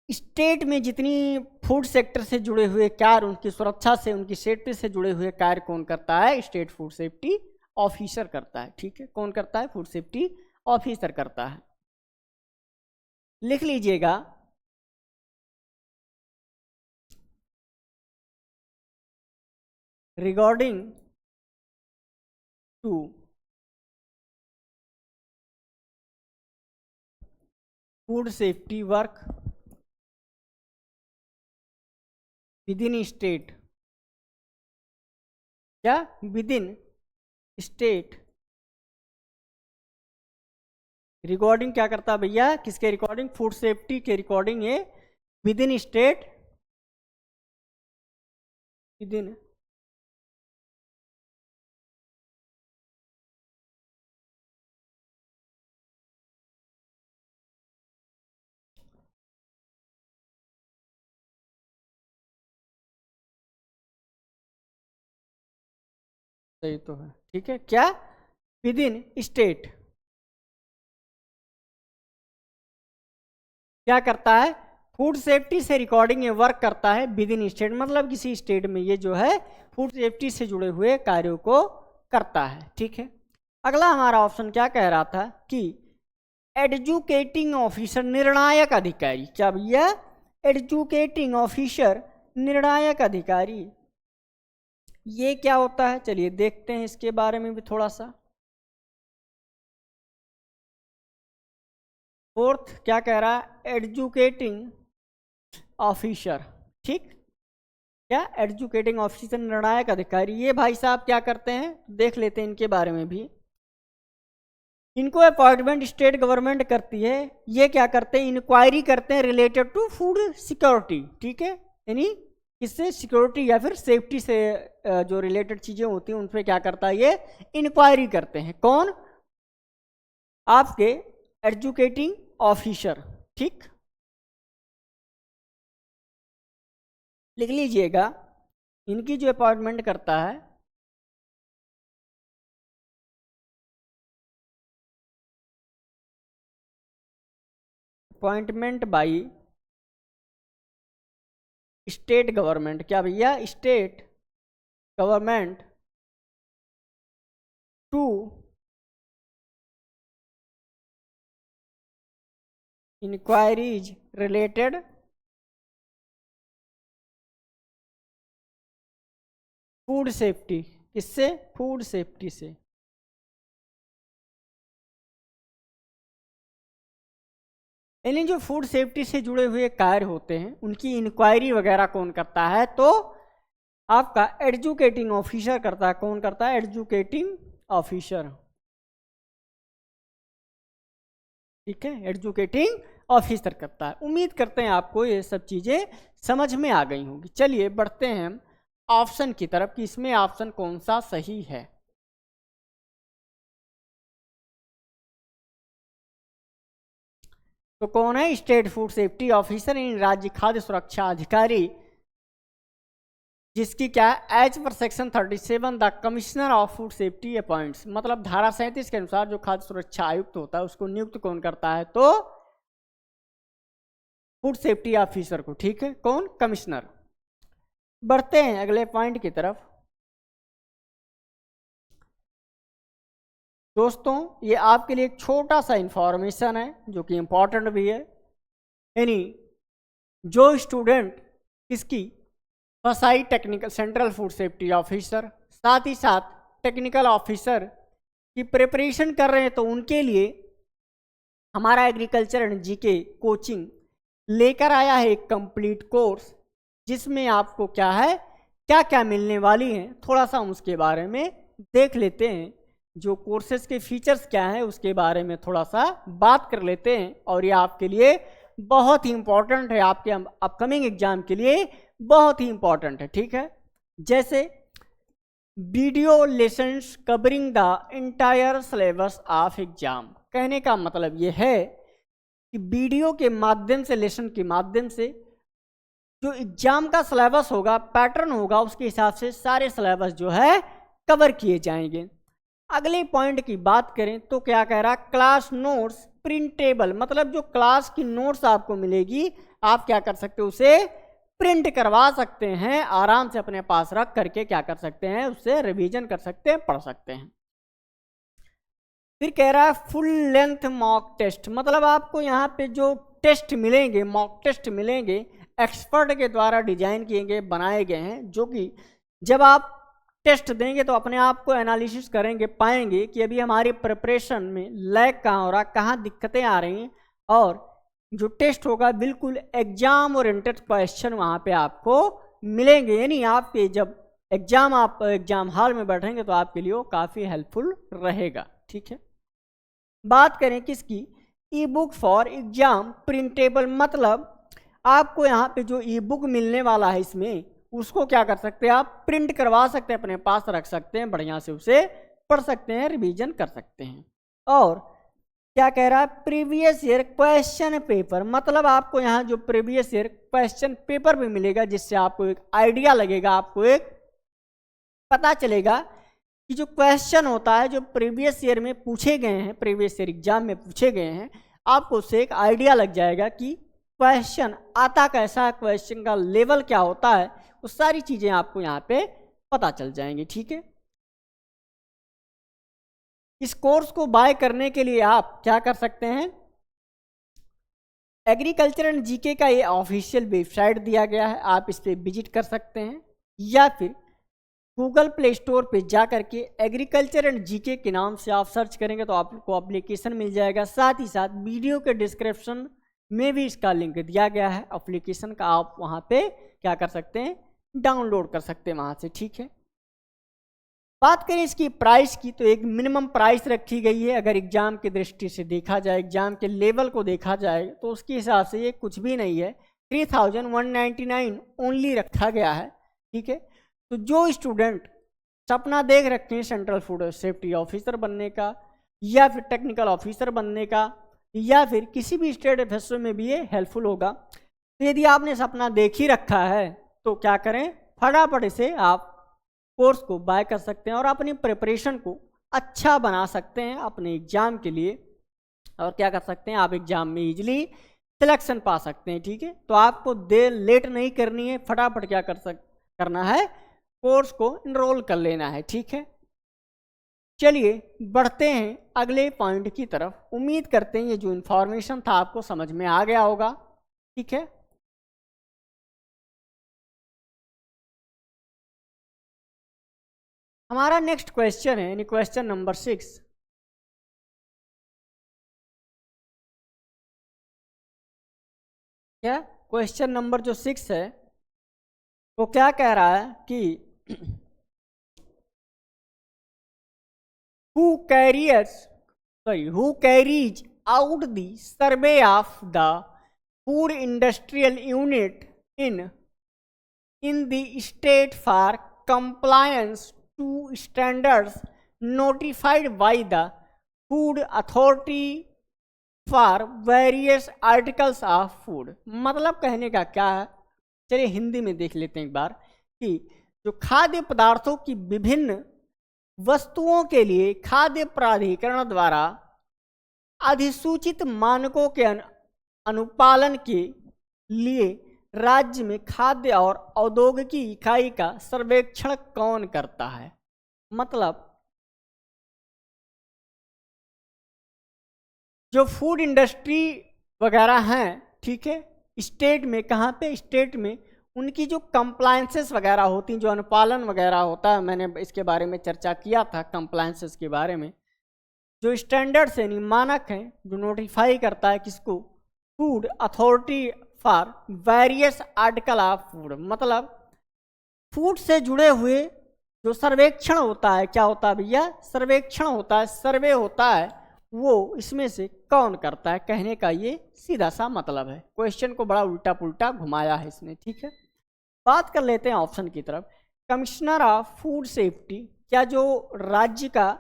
स्टेट में जितनी फूड सेक्टर से जुड़े हुए कार्य, उनकी सुरक्षा से, उनकी सेफ्टी से जुड़े हुए कार्य कौन करता है, स्टेट फूड सेफ्टी ऑफिसर करता है। ठीक है, कौन करता है, फूड सेफ्टी ऑफिसर करता है। लिख लीजिएगा, regarding to food safety work within state, क्या, विद इन स्टेट। रिकॉर्डिंग क्या करता है भैया, किसके रिकॉर्डिंग, फूड सेफ्टी के रिकॉर्डिंग ये within state, within सही तो है। ठीक है, क्या, विद इन स्टेट क्या करता है, फूड सेफ्टी से रिकॉर्डिंग ये वर्क करता है विद इन स्टेट, मतलब किसी स्टेट में ये जो है फूड सेफ्टी से जुड़े हुए कार्यों को करता है। ठीक है, अगला हमारा ऑप्शन क्या कह रहा था कि एडजुकेटिंग ऑफिसर, निर्णायक अधिकारी। क्या भैया, एडजुकेटिंग ऑफिसर, निर्णायक अधिकारी। ये क्या होता है, चलिए देखते हैं इसके बारे में भी थोड़ा सा। फोर्थ क्या कह रहा है, एडजुकेटिंग ऑफिसर। ठीक, क्या, एडजुकेटिंग ऑफिसर, निर्णायक अधिकारी। ये भाई साहब क्या करते हैं, देख लेते हैं इनके बारे में भी। इनको अपॉइंटमेंट स्टेट गवर्नमेंट करती है। ये क्या करते हैं, इंक्वायरी करते हैं रिलेटेड टू फूड सिक्योरिटी। ठीक है, यानी किससे, सिक्योरिटी या फिर सेफ्टी से जो रिलेटेड चीजें होती हैं उन पर क्या करता है, ये इंक्वायरी करते हैं। कौन, आपके एडजुकेटिंग ऑफिसर। ठीक, लिख लीजिएगा, इनकी जो अपॉइंटमेंट करता है, अपॉइंटमेंट बाई स्टेट गवर्नमेंट। क्या भैया, state government to inquiries related food safety. किससे, फूड सेफ्टी से। यानी जो फूड सेफ्टी से जुड़े हुए कार्य होते हैं उनकी इंक्वायरी वगैरह कौन करता है, तो आपका एडजुकेटिंग ऑफिसर करता है। कौन करता है, एडजुकेटिंग ऑफिसर। ठीक है, एजुकेटिंग ऑफिसर करता है। उम्मीद करते हैं आपको ये सब चीज़ें समझ में आ गई होंगी। चलिए बढ़ते हैं हम ऑप्शन की तरफ कि इसमें ऑप्शन कौन सा सही है। तो कौन है state food safety officer in राज्य खाद्य सुरक्षा अधिकारी, जिसकी क्या है as per section 37 the commissioner of food safety appoints, मतलब धारा 37 के अनुसार जो खाद्य सुरक्षा आयुक्त होता है उसको नियुक्त कौन करता है, तो फूड सेफ्टी ऑफिसर को। ठीक है, कौन, कमिश्नर। बढ़ते हैं अगले पॉइंट की तरफ। दोस्तों ये आपके लिए एक छोटा सा इंफॉर्मेशन है जो कि इंपॉर्टेंट भी है, यानी जो स्टूडेंट किसकी फसाई technical central food safety officer साथ ही साथ टेक्निकल ऑफिसर की प्रिपरेशन कर रहे हैं तो उनके लिए हमारा एग्रीकल्चर एंड जीके कोचिंग लेकर आया है एक कंप्लीट कोर्स, जिसमें आपको क्या है क्या क्या मिलने वाली है थोड़ा सा उसके बारे में देख लेते हैं। जो कोर्सेज के फीचर्स क्या हैं उसके बारे में थोड़ा सा बात कर लेते हैं, और ये आपके लिए बहुत ही इंपॉर्टेंट है, आपके अपकमिंग एग्जाम के लिए बहुत ही इंपॉर्टेंट है। ठीक है, जैसे video lessons covering the entire syllabus of exam, कहने का मतलब ये है कि वीडियो के माध्यम से, लेसन के माध्यम से जो एग्जाम का सिलेबस होगा, पैटर्न होगा, उसके हिसाब से सारे सिलेबस जो है कवर किए जाएंगे। अगले पॉइंट की बात करें तो क्या कह रहा, क्लास नोट्स प्रिंटेबल, मतलब जो क्लास की नोट्स आपको मिलेगी आप क्या कर सकते हो, उसे प्रिंट करवा सकते हैं, आराम से अपने पास रख करके क्या कर सकते हैं, उससे रिवीजन कर सकते हैं, पढ़ सकते हैं। फिर कह रहा है फुल लेंथ मॉक टेस्ट, मतलब आपको यहाँ पे जो टेस्ट मिलेंगे, मॉक टेस्ट मिलेंगे, एक्सपर्ट के द्वारा डिजाइन किए गए बनाए गए हैं, जो कि जब आप टेस्ट देंगे तो अपने आप को एनालिसिस करेंगे, पाएंगे कि अभी हमारी प्रिपरेशन में लैग कहाँ हो रहा, कहाँ दिक्कतें आ रही हैं, और जो टेस्ट होगा बिल्कुल एग्जाम ओरिएंटेड क्वेश्चन वहाँ पे आपको मिलेंगे। यानी आपके जब आप एग्जाम हॉल में बैठेंगे तो आपके लिए वो काफ़ी हेल्पफुल रहेगा। ठीक है, बात करें किसकी, ई बुक फॉर एग्जाम प्रिंटेबल, मतलब आपको यहाँ पे जो ई बुक मिलने वाला है इसमें उसको क्या कर सकते हैं, आप प्रिंट करवा सकते हैं, अपने पास रख सकते हैं, बढ़िया से उसे पढ़ सकते हैं, रिवीजन कर सकते हैं। और क्या कह रहा है, प्रीवियस ईयर क्वेश्चन पेपर, मतलब आपको यहाँ जो प्रीवियस ईयर क्वेश्चन पेपर भी मिलेगा, जिससे आपको एक आइडिया लगेगा, आपको एक पता चलेगा कि जो क्वेश्चन होता है जो प्रीवियस ईयर में पूछे गए हैं, प्रीवियस ईयर एग्जाम में पूछे गए हैं, आपको उससे एक आइडिया लग जाएगा कि क्वेश्चन आता कैसा है, क्वेश्चन का लेवल क्या होता है, वो सारी चीजें आपको यहाँ पे पता चल जाएंगी। ठीक है, इस कोर्स को बाय करने के लिए आप क्या कर सकते हैं, एग्रीकल्चर एंड जीके का ये ऑफिशियल वेबसाइट दिया गया है, आप इस पर विजिट कर सकते हैं, या फिर गूगल प्ले स्टोर पे जा करके एग्रीकल्चर एंड जीके के नाम से आप सर्च करेंगे तो आपको एप्लीकेशन मिल जाएगा। साथ ही साथ वीडियो के डिस्क्रिप्शन में भी इसका लिंक दिया गया है एप्लीकेशन का, आप वहाँ पे क्या कर सकते हैं, डाउनलोड कर सकते हैं वहाँ से। ठीक है, बात करें इसकी प्राइस की तो एक मिनिमम प्राइस रखी गई है, अगर एग्जाम की दृष्टि से देखा जाए, एग्जाम के लेवल को देखा जाए तो उसके हिसाब से ये कुछ भी नहीं है, 3199 ओनली रखा गया है। ठीक है, तो जो स्टूडेंट सपना देख रखे हैं सेंट्रल फूड सेफ्टी ऑफिसर बनने का, या फिर टेक्निकल ऑफिसर बनने का, या फिर किसी भी स्टेट एफएसओ में भी ये हेल्पफुल होगा। तो यदि आपने सपना देख ही रखा है तो क्या करें, फटाफट से आप कोर्स को बाय कर सकते हैं और अपनी प्रिपरेशन को अच्छा बना सकते हैं अपने एग्जाम के लिए, और क्या कर सकते हैं, आप एग्जाम में इजीली सिलेक्शन पा सकते हैं। ठीक है, तो आपको देर लेट नहीं करनी है, फटाफट क्या करना है, कोर्स को इनरोल कर लेना है। ठीक है, चलिए बढ़ते हैं अगले पॉइंट की तरफ। उम्मीद करते हैं ये जो इन्फॉर्मेशन था आपको समझ में आ गया होगा। ठीक है, हमारा नेक्स्ट क्वेश्चन है, यानी क्वेश्चन नंबर 6। क्या क्वेश्चन नंबर जो 6 है वो क्या कह रहा है कि who carries out the survey of the food industrial unit in the state for compliance to standards notified by the food authority for various articles of food। मतलब कहने का क्या है, चलिए हिंदी में देख लेते हैं एक बार कि जो खाद्य पदार्थों की विभिन्न वस्तुओं के लिए खाद्य प्राधिकरण द्वारा अधिसूचित मानकों के अनुपालन के लिए राज्य में खाद्य और औद्योगिकी इकाई का सर्वेक्षण कौन करता है। मतलब जो फूड इंडस्ट्री वगैरह हैं, ठीक है, स्टेट में, कहाँ पे, स्टेट में उनकी जो कंप्लायंसेस वगैरह होती हैं, जो अनुपालन वगैरह होता है, मैंने इसके बारे में चर्चा किया था कंप्लायंसेस के बारे में। जो स्टैंडर्ड्स यानी मानक हैं, जो नोटिफाई करता है किसको, food authority for various article of food. मतलब फूड से जुड़े हुए जो सर्वेक्षण होता है, क्या होता है भैया, सर्वेक्षण होता है, सर्वे होता है, वो इसमें से कौन करता है, कहने का ये सीधा सा मतलब है। क्वेश्चन को बड़ा उल्टा पुल्टा घुमाया है इसने, ठीक है। बात कर लेते हैं ऑप्शन की तरफ। कमिश्नर ऑफ फूड सेफ्टी, क्या जो राज्य का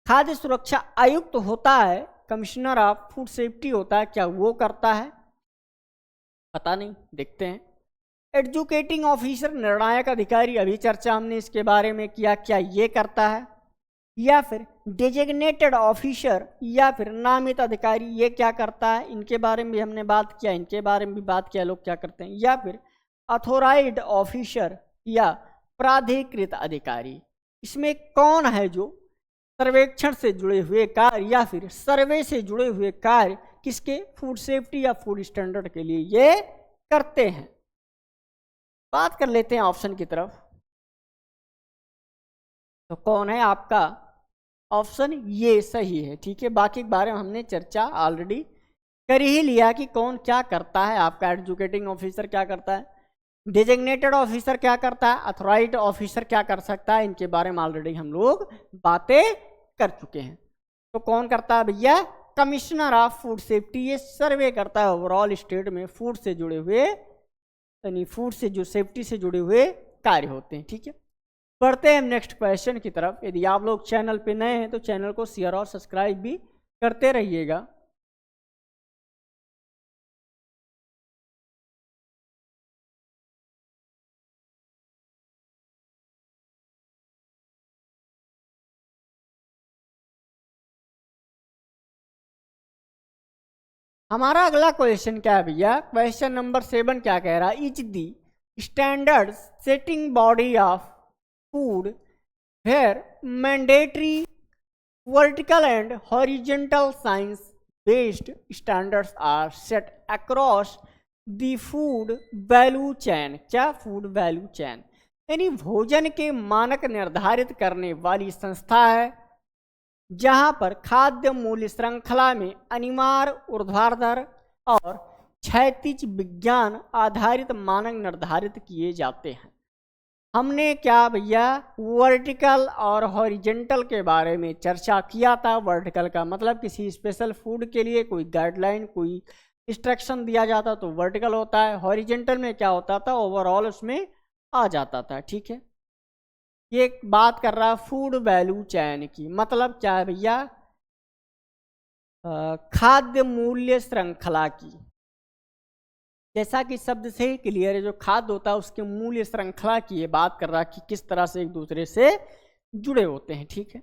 खाद्य सुरक्षा आयुक्त होता है, कमिश्नर ऑफ फूड सेफ्टी होता है, क्या वो करता है, पता नहीं, देखते हैं। एजुकेटिंग ऑफिसर, निर्णायक अधिकारी, अभी चर्चा हमने इसके बारे में किया, क्या ये करता है, या फिर डेजिग्नेटेड ऑफिसर या फिर नामित अधिकारी, ये क्या करता है, इनके बारे में भी हमने बात किया, इनके बारे में भी बात किया, लोग क्या करते हैं, या फिर अथोराइज्ड ऑफिसर या प्राधिकृत अधिकारी। इसमें कौन है जो सर्वेक्षण से जुड़े हुए कार्य या फिर सर्वे से जुड़े हुए कार्य किसके, फूड सेफ्टी या फूड स्टैंडर्ड के लिए ये करते हैं। बात कर लेते हैं ऑप्शन की तरफ, तो कौन है आपका ऑप्शन, ये सही है, ठीक है। बाकी के बारे में हमने चर्चा ऑलरेडी कर ही लिया कि कौन क्या करता है। आपका एजुकेटिंग ऑफिसर क्या करता है, डेजिग्नेटेड ऑफिसर क्या करता है, अथॉराइज्ड ऑफिसर क्या कर सकता है, इनके बारे में ऑलरेडी हम लोग बातें कर चुके हैं। तो कौन करता है भैया, कमिश्नर ऑफ फूड सेफ्टी, ये सर्वे करता है ओवरऑल स्टेट में फूड से जुड़े हुए, यानी फूड से जो सेफ्टी से जुड़े हुए कार्य होते हैं, ठीक है। बढ़ते हैं नेक्स्ट क्वेश्चन की तरफ। यदि आप लोग चैनल पे नए हैं तो चैनल को शेयर और सब्सक्राइब भी करते रहिएगा। हमारा अगला क्वेश्चन क्या है भैया, क्वेश्चन नंबर 7 क्या कह रहा है, is the standard setting body of food where mandatory vertical and horizontal science based standards are set across the food value chain। क्या, फूड वैल्यू चैन, यानी भोजन के मानक निर्धारित करने वाली संस्था है जहां पर खाद्य मूल्य श्रृंखला में अनिवार्य ऊर्ध्वाधर और क्षैतिज विज्ञान आधारित मानक निर्धारित किए जाते हैं। हमने क्या भैया, वर्टिकल और हॉरिजेंटल के बारे में चर्चा किया था। वर्टिकल का मतलब किसी स्पेशल फूड के लिए कोई गाइडलाइन, कोई इंस्ट्रक्शन दिया जाता तो वर्टिकल होता है। हॉरिजेंटल में क्या होता था, ओवरऑल उसमें आ जाता था, ठीक है। ये बात कर रहा है फूड वैल्यू चैन की, मतलब क्या है भैया, खाद्य मूल्य श्रृंखला की। जैसा कि शब्द से ही क्लियर है, जो खाद्य होता है उसके मूल्य श्रृंखला की ये बात कर रहा है कि किस तरह से एक दूसरे से जुड़े होते हैं, ठीक है।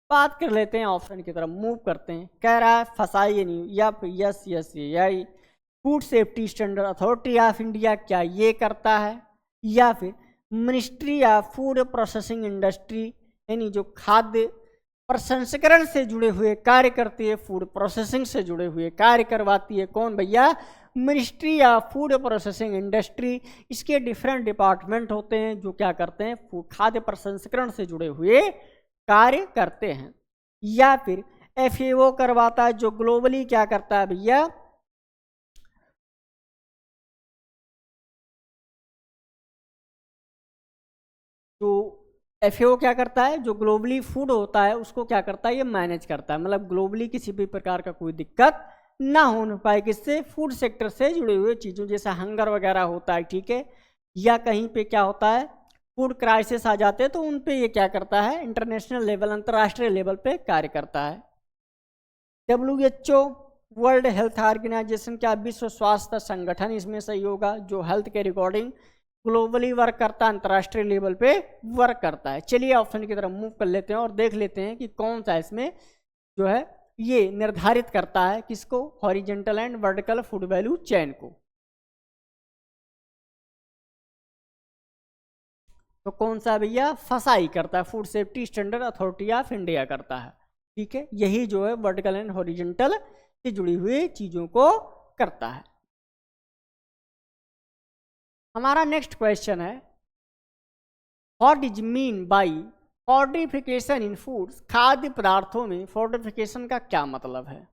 बात कर लेते हैं ऑप्शन की तरफ मूव करते हैं। कह रहा है फसाई नहीं, या यस यस यही food safety standard authority of India, क्या ये करता है, या फिर ministry of food processing industry, यानी जो खाद्य प्रसंस्करण से जुड़े हुए कार्य करती है, फूड प्रोसेसिंग से जुड़े हुए कार्य करवाती है, कौन भैया, ministry of food processing industry. इसके डिफरेंट डिपार्टमेंट होते हैं जो क्या करते हैं, खाद्य प्रसंस्करण से जुड़े हुए कार्य करते हैं। या फिर FAO करवाता है, जो ग्लोबली क्या करता है भैया, जो FAO क्या करता है, जो ग्लोबली फूड होता है उसको क्या करता है, ये मैनेज करता है, मतलब ग्लोबली किसी भी प्रकार का कोई दिक्कत ना होने पाए, किससे, फूड सेक्टर से जुड़े हुए चीज़ों, जैसे हंगर वगैरह होता है, ठीक है, या कहीं पे क्या होता है, फूड क्राइसिस आ जाते हैं, तो उन पे ये क्या करता है, इंटरनेशनल लेवल, अंतर्राष्ट्रीय लेवल पे कार्य करता है। WHO वर्ल्ड हेल्थ ऑर्गेनाइजेशन, क्या विश्व स्वास्थ्य संगठन इसमें सही होगा, जो हेल्थ के रिकॉर्डिंग ग्लोबली वर्क करता है, अंतर्राष्ट्रीय लेवल पे वर्क करता है। चलिए ऑप्शन की तरफ मूव कर लेते हैं और देख लेते हैं कि कौन सा इसमें जो है ये निर्धारित करता है किसको, horizontal and vertical food value chain को। तो कौन सा भैया, फसाई करता है, food safety standard authority of India करता है, ठीक है, यही जो है वर्टिकल एंड हॉरिजेंटल से जुड़ी हुई चीजों को करता है। हमारा नेक्स्ट क्वेश्चन है, what is mean by fortification in foods, खाद्य पदार्थों में फोर्टिफिकेशन का क्या मतलब है।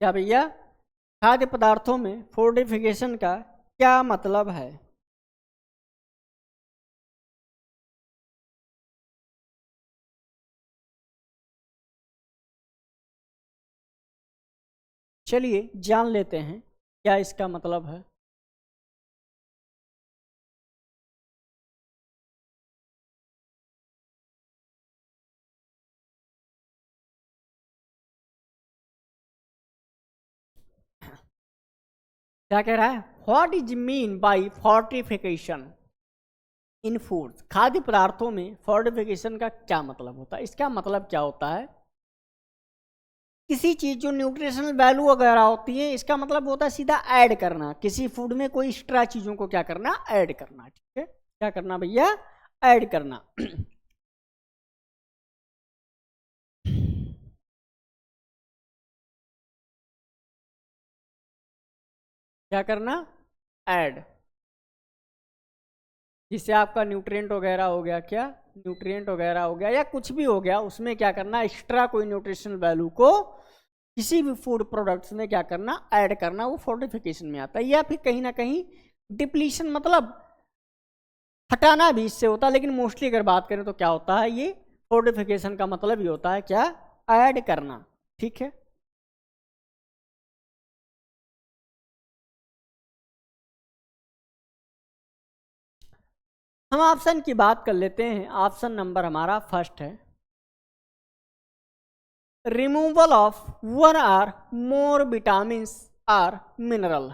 क्या भैया, खाद्य पदार्थों में फोर्टिफिकेशन का क्या मतलब है। चलिए जान लेते हैं क्या इसका मतलब है। क्या कह रहा है, what is mean by fortification in foods, खाद्य पदार्थों में फोर्टिफिकेशन का क्या मतलब होता है। इसका मतलब क्या होता है, किसी चीज जो न्यूट्रिशनल वैल्यू वगैरह होती है, इसका मतलब होता है सीधा ऐड करना, किसी फूड में कोई एक्स्ट्रा चीजों को क्या करना, ऐड करना, ठीक है, क्या करना भैया, ऐड करना। क्या करना, ऐड, जिससे आपका न्यूट्रिएंट वगैरह हो गया, क्या न्यूट्रिएंट वगैरह हो गया या कुछ भी हो गया, उसमें क्या करना, एक्स्ट्रा कोई न्यूट्रिशनल वैल्यू को किसी भी फूड प्रोडक्ट्स में क्या करना, ऐड करना, वो फोर्टिफिकेशन में आता है। या फिर कहीं ना कहीं डिप्लीशन, मतलब हटाना भी इससे होता है, लेकिन मोस्टली अगर बात करें तो क्या होता है, ये फोर्टिफिकेशन का मतलब ही होता है क्या, ऐड करना, ठीक है। हम ऑप्शन की बात कर लेते हैं, ऑप्शन नंबर हमारा फर्स्ट है, removal of one or more vitamins or mineral,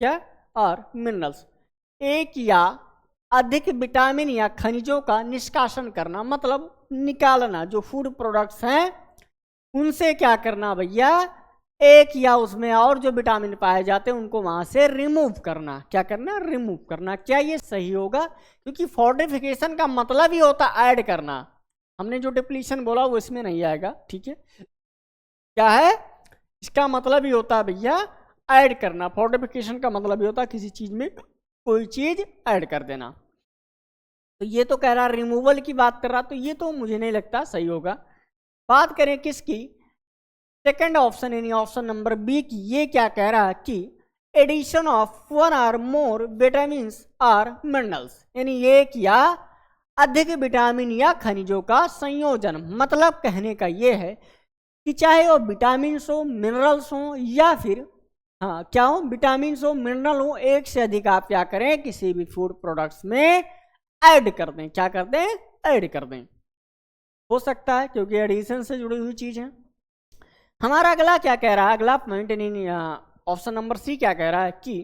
क्या, और मिनरल्स, एक या अधिक विटामिन या खनिजों का निष्कासन करना, मतलब निकालना, जो फूड प्रोडक्ट्स हैं उनसे क्या करना भैया, एक या उसमें और जो विटामिन पाए जाते हैं उनको वहां से रिमूव करना, क्या करना, रिमूव करना। क्या ये सही होगा, क्योंकि फोर्टिफिकेशन का मतलब ही होता है ऐड करना, हमने जो डिप्लीशन बोला वो इसमें नहीं आएगा, ठीक है, क्या है, इसका मतलब ही होता है भैया ऐड करना, फोर्टिफिकेशन का मतलब ही होता है किसी चीज में कोई चीज ऐड कर देना। तो ये तो कह रहा रिमूवल की बात कर रहा, तो ये तो मुझे नहीं लगता सही होगा। बात करें किसकी, सेकंड ऑप्शन यानी ऑप्शन नंबर बी की, ये क्या कह रहा है कि addition of one or more vitamin or minerals, यानी एक या अधिक विटामिन या खनिजों का संयोजन, मतलब कहने का ये है कि चाहे वो विटामिन हो, मिनरल्स हो, या फिर हाँ क्या हो, विटामिन हो, मिनरल हो, एक से अधिक आप क्या करें, किसी भी फूड प्रोडक्ट्स में ऐड कर दें, क्या कर दें, ऐड कर दें, हो सकता है क्योंकि एडिशन से जुड़ी हुई चीज है। हमारा अगला क्या कह रहा है, अगला पॉइंट ऑप्शन नंबर सी क्या कह रहा है कि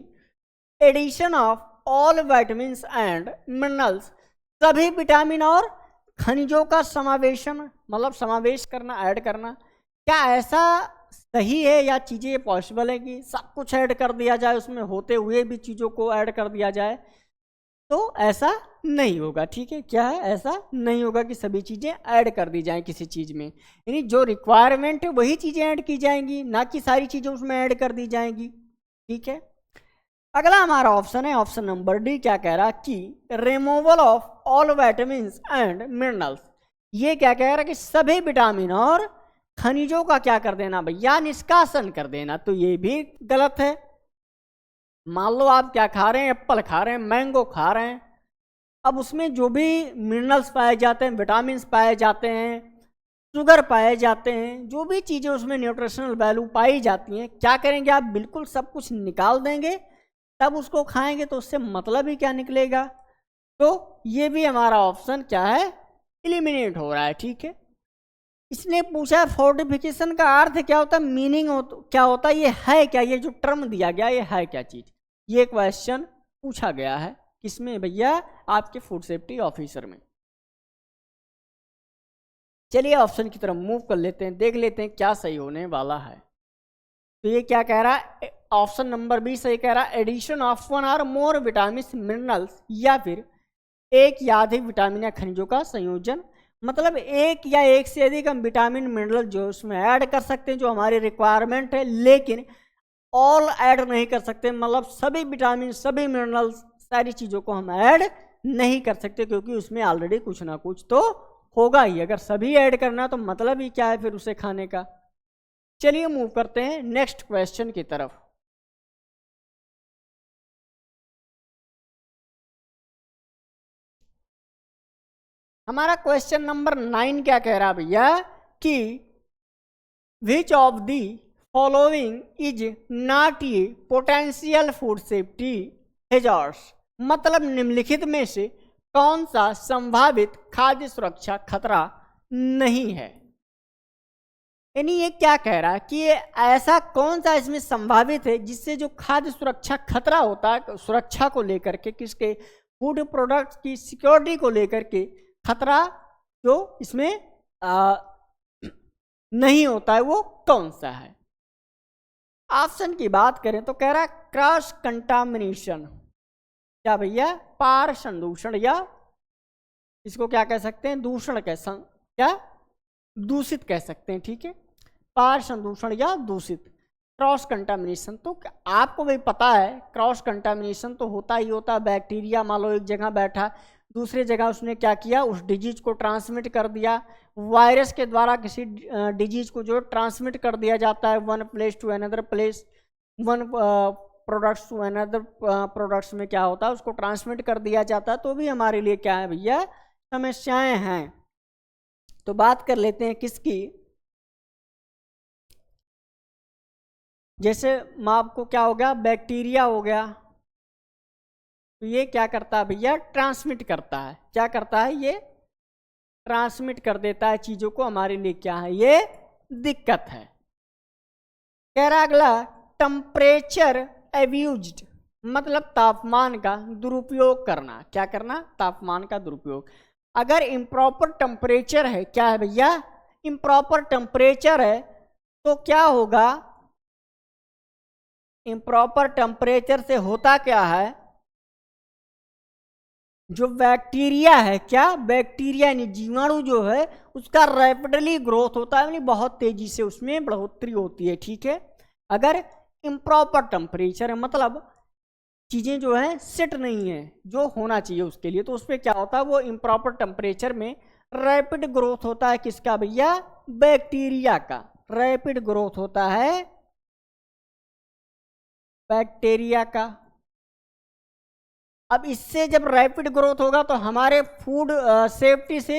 addition of all vitamin and minerals, सभी विटामिन और खनिजों का समावेशन, मतलब समावेश करना, ऐड करना। क्या ऐसा सही है या चीज़ें पॉसिबल है कि सब कुछ ऐड कर दिया जाए, उसमें होते हुए भी चीज़ों को ऐड कर दिया जाए, तो ऐसा नहीं होगा, ठीक है, क्या है, ऐसा नहीं होगा कि सभी चीज़ें ऐड कर दी जाएं किसी चीज़ में, यानी जो रिक्वायरमेंट है वही चीज़ें ऐड की जाएंगी, ना कि सारी चीज़ें उसमें ऐड कर दी जाएंगी, ठीक है। अगला हमारा ऑप्शन है ऑप्शन नंबर डी, क्या कह रहा कि removal of all vitamin and minerals, ये क्या कह रहा है कि सभी विटामिन और खनिजों का क्या कर देना भैया, निष्कासन कर देना, तो ये भी गलत है। मान लो आप क्या खा रहे हैं, एप्पल खा रहे हैं, मैंगो खा रहे हैं, अब उसमें जो भी मिनरल्स पाए जाते हैं, विटामिन पाए जाते हैं, शुगर पाए जाते हैं, जो भी चीज़ें उसमें न्यूट्रिशनल वैल्यू पाई जाती हैं, क्या करेंगे आप, बिल्कुल सब कुछ निकाल देंगे, तब उसको खाएंगे, तो उससे मतलब ही क्या निकलेगा। तो ये भी हमारा ऑप्शन क्या है, एलिमिनेट हो रहा है। ठीक है, इसने पूछा फोर्टिफिकेशन का अर्थ क्या होता है, मीनिंग क्या होता है, ये है क्या, ये जो टर्म दिया गया ये है क्या चीज, ये क्वेश्चन पूछा गया है किसमें भैया, आपके फूड सेफ्टी ऑफिसर में। चलिए ऑप्शन की तरफ मूव कर लेते हैं, देख लेते हैं क्या सही होने वाला है। तो ये क्या कह रहा है, ऑप्शन नंबर बी सही कह रहा है, एडिशन ऑफ वन और मोर विटामिन मिनरल्स, या फिर एक या अधिक विटामिन या खनिजों का संयोजन, मतलब एक या एक से अधिक हम विटामिन मिनरल जो उसमें ऐड कर सकते हैं जो हमारी रिक्वायरमेंट है, लेकिन ऑल ऐड नहीं कर सकते, मतलब सभी विटामिन सभी मिनरल्स सारी चीज़ों को हम ऐड नहीं कर सकते, क्योंकि उसमें ऑलरेडी कुछ ना कुछ तो होगा ही। अगर सभी ऐड करना तो मतलब ही क्या है फिर उसे खाने का। चलिए मूव करते हैं नेक्स्ट क्वेश्चन की तरफ। हमारा क्वेश्चन नंबर 9 क्या कह रहा है भैया कि which of the following is not a potential food safety hazards, मतलब निम्नलिखित में से कौन सा संभावित खाद्य सुरक्षा खतरा नहीं है। यानी ये क्या कह रहा है कि ये ऐसा कौन सा इसमें संभावित है जिससे जो खाद्य सुरक्षा खतरा होता है, सुरक्षा को लेकर के, किसके, फूड प्रोडक्ट्स की सिक्योरिटी को लेकर के खतरा जो इसमें नहीं होता है, वो कौन सा है। ऑप्शन की बात करें तो कह रहा है क्रॉस कंटामिनेशन, क्या भैया, पार संदूषण, या इसको क्या कह सकते हैं, दूषण क्या दूषित कह सकते हैं। ठीक है, पार संदूषण या दूषित, क्रॉस कंटामिनेशन। तो आपको भी पता है क्रॉस कंटामिनेशन तो होता ही होता है, बैक्टीरिया मान लो एक जगह बैठा, दूसरे जगह उसने क्या किया, उस डिजीज को ट्रांसमिट कर दिया। वायरस के द्वारा किसी डिजीज को जो ट्रांसमिट कर दिया जाता है, one place to another place, one products to another products में क्या होता है, उसको ट्रांसमिट कर दिया जाता है, तो भी हमारे लिए क्या है भैया, समस्याएं हैं। तो बात कर लेते हैं किसकी, जैसे आपको क्या हो गया, बैक्टीरिया हो गया, तो ये क्या करता है भैया, ट्रांसमिट करता है, क्या करता है, ये ट्रांसमिट कर देता है चीजों को, हमारे लिए क्या है, ये दिक्कत है। कह रहा अगला, टेम्परेचर एब्यूज्ड, मतलब तापमान का दुरुपयोग करना, क्या करना, तापमान का दुरुपयोग। अगर इम्प्रॉपर टेम्परेचर है, क्या है भैया, इम्प्रॉपर टेम्परेचर है, तो क्या होगा, इम्प्रॉपर टेम्परेचर से होता क्या है, जो बैक्टीरिया है, क्या बैक्टीरिया यानी जीवाणु जो है उसका रैपिडली ग्रोथ होता है, यानी बहुत तेजी से उसमें बढ़ोतरी होती है। ठीक है, अगर इम्प्रॉपर टेम्परेचर है, मतलब चीजें जो है सेट नहीं है जो होना चाहिए उसके लिए, तो उसमें क्या होता है, वो इम्प्रॉपर टेम्परेचर में रैपिड ग्रोथ होता है, किसका भैया, बैक्टीरिया का रैपिड ग्रोथ होता है, बैक्टीरिया का। अब इससे जब रैपिड ग्रोथ होगा तो हमारे फूड सेफ्टी से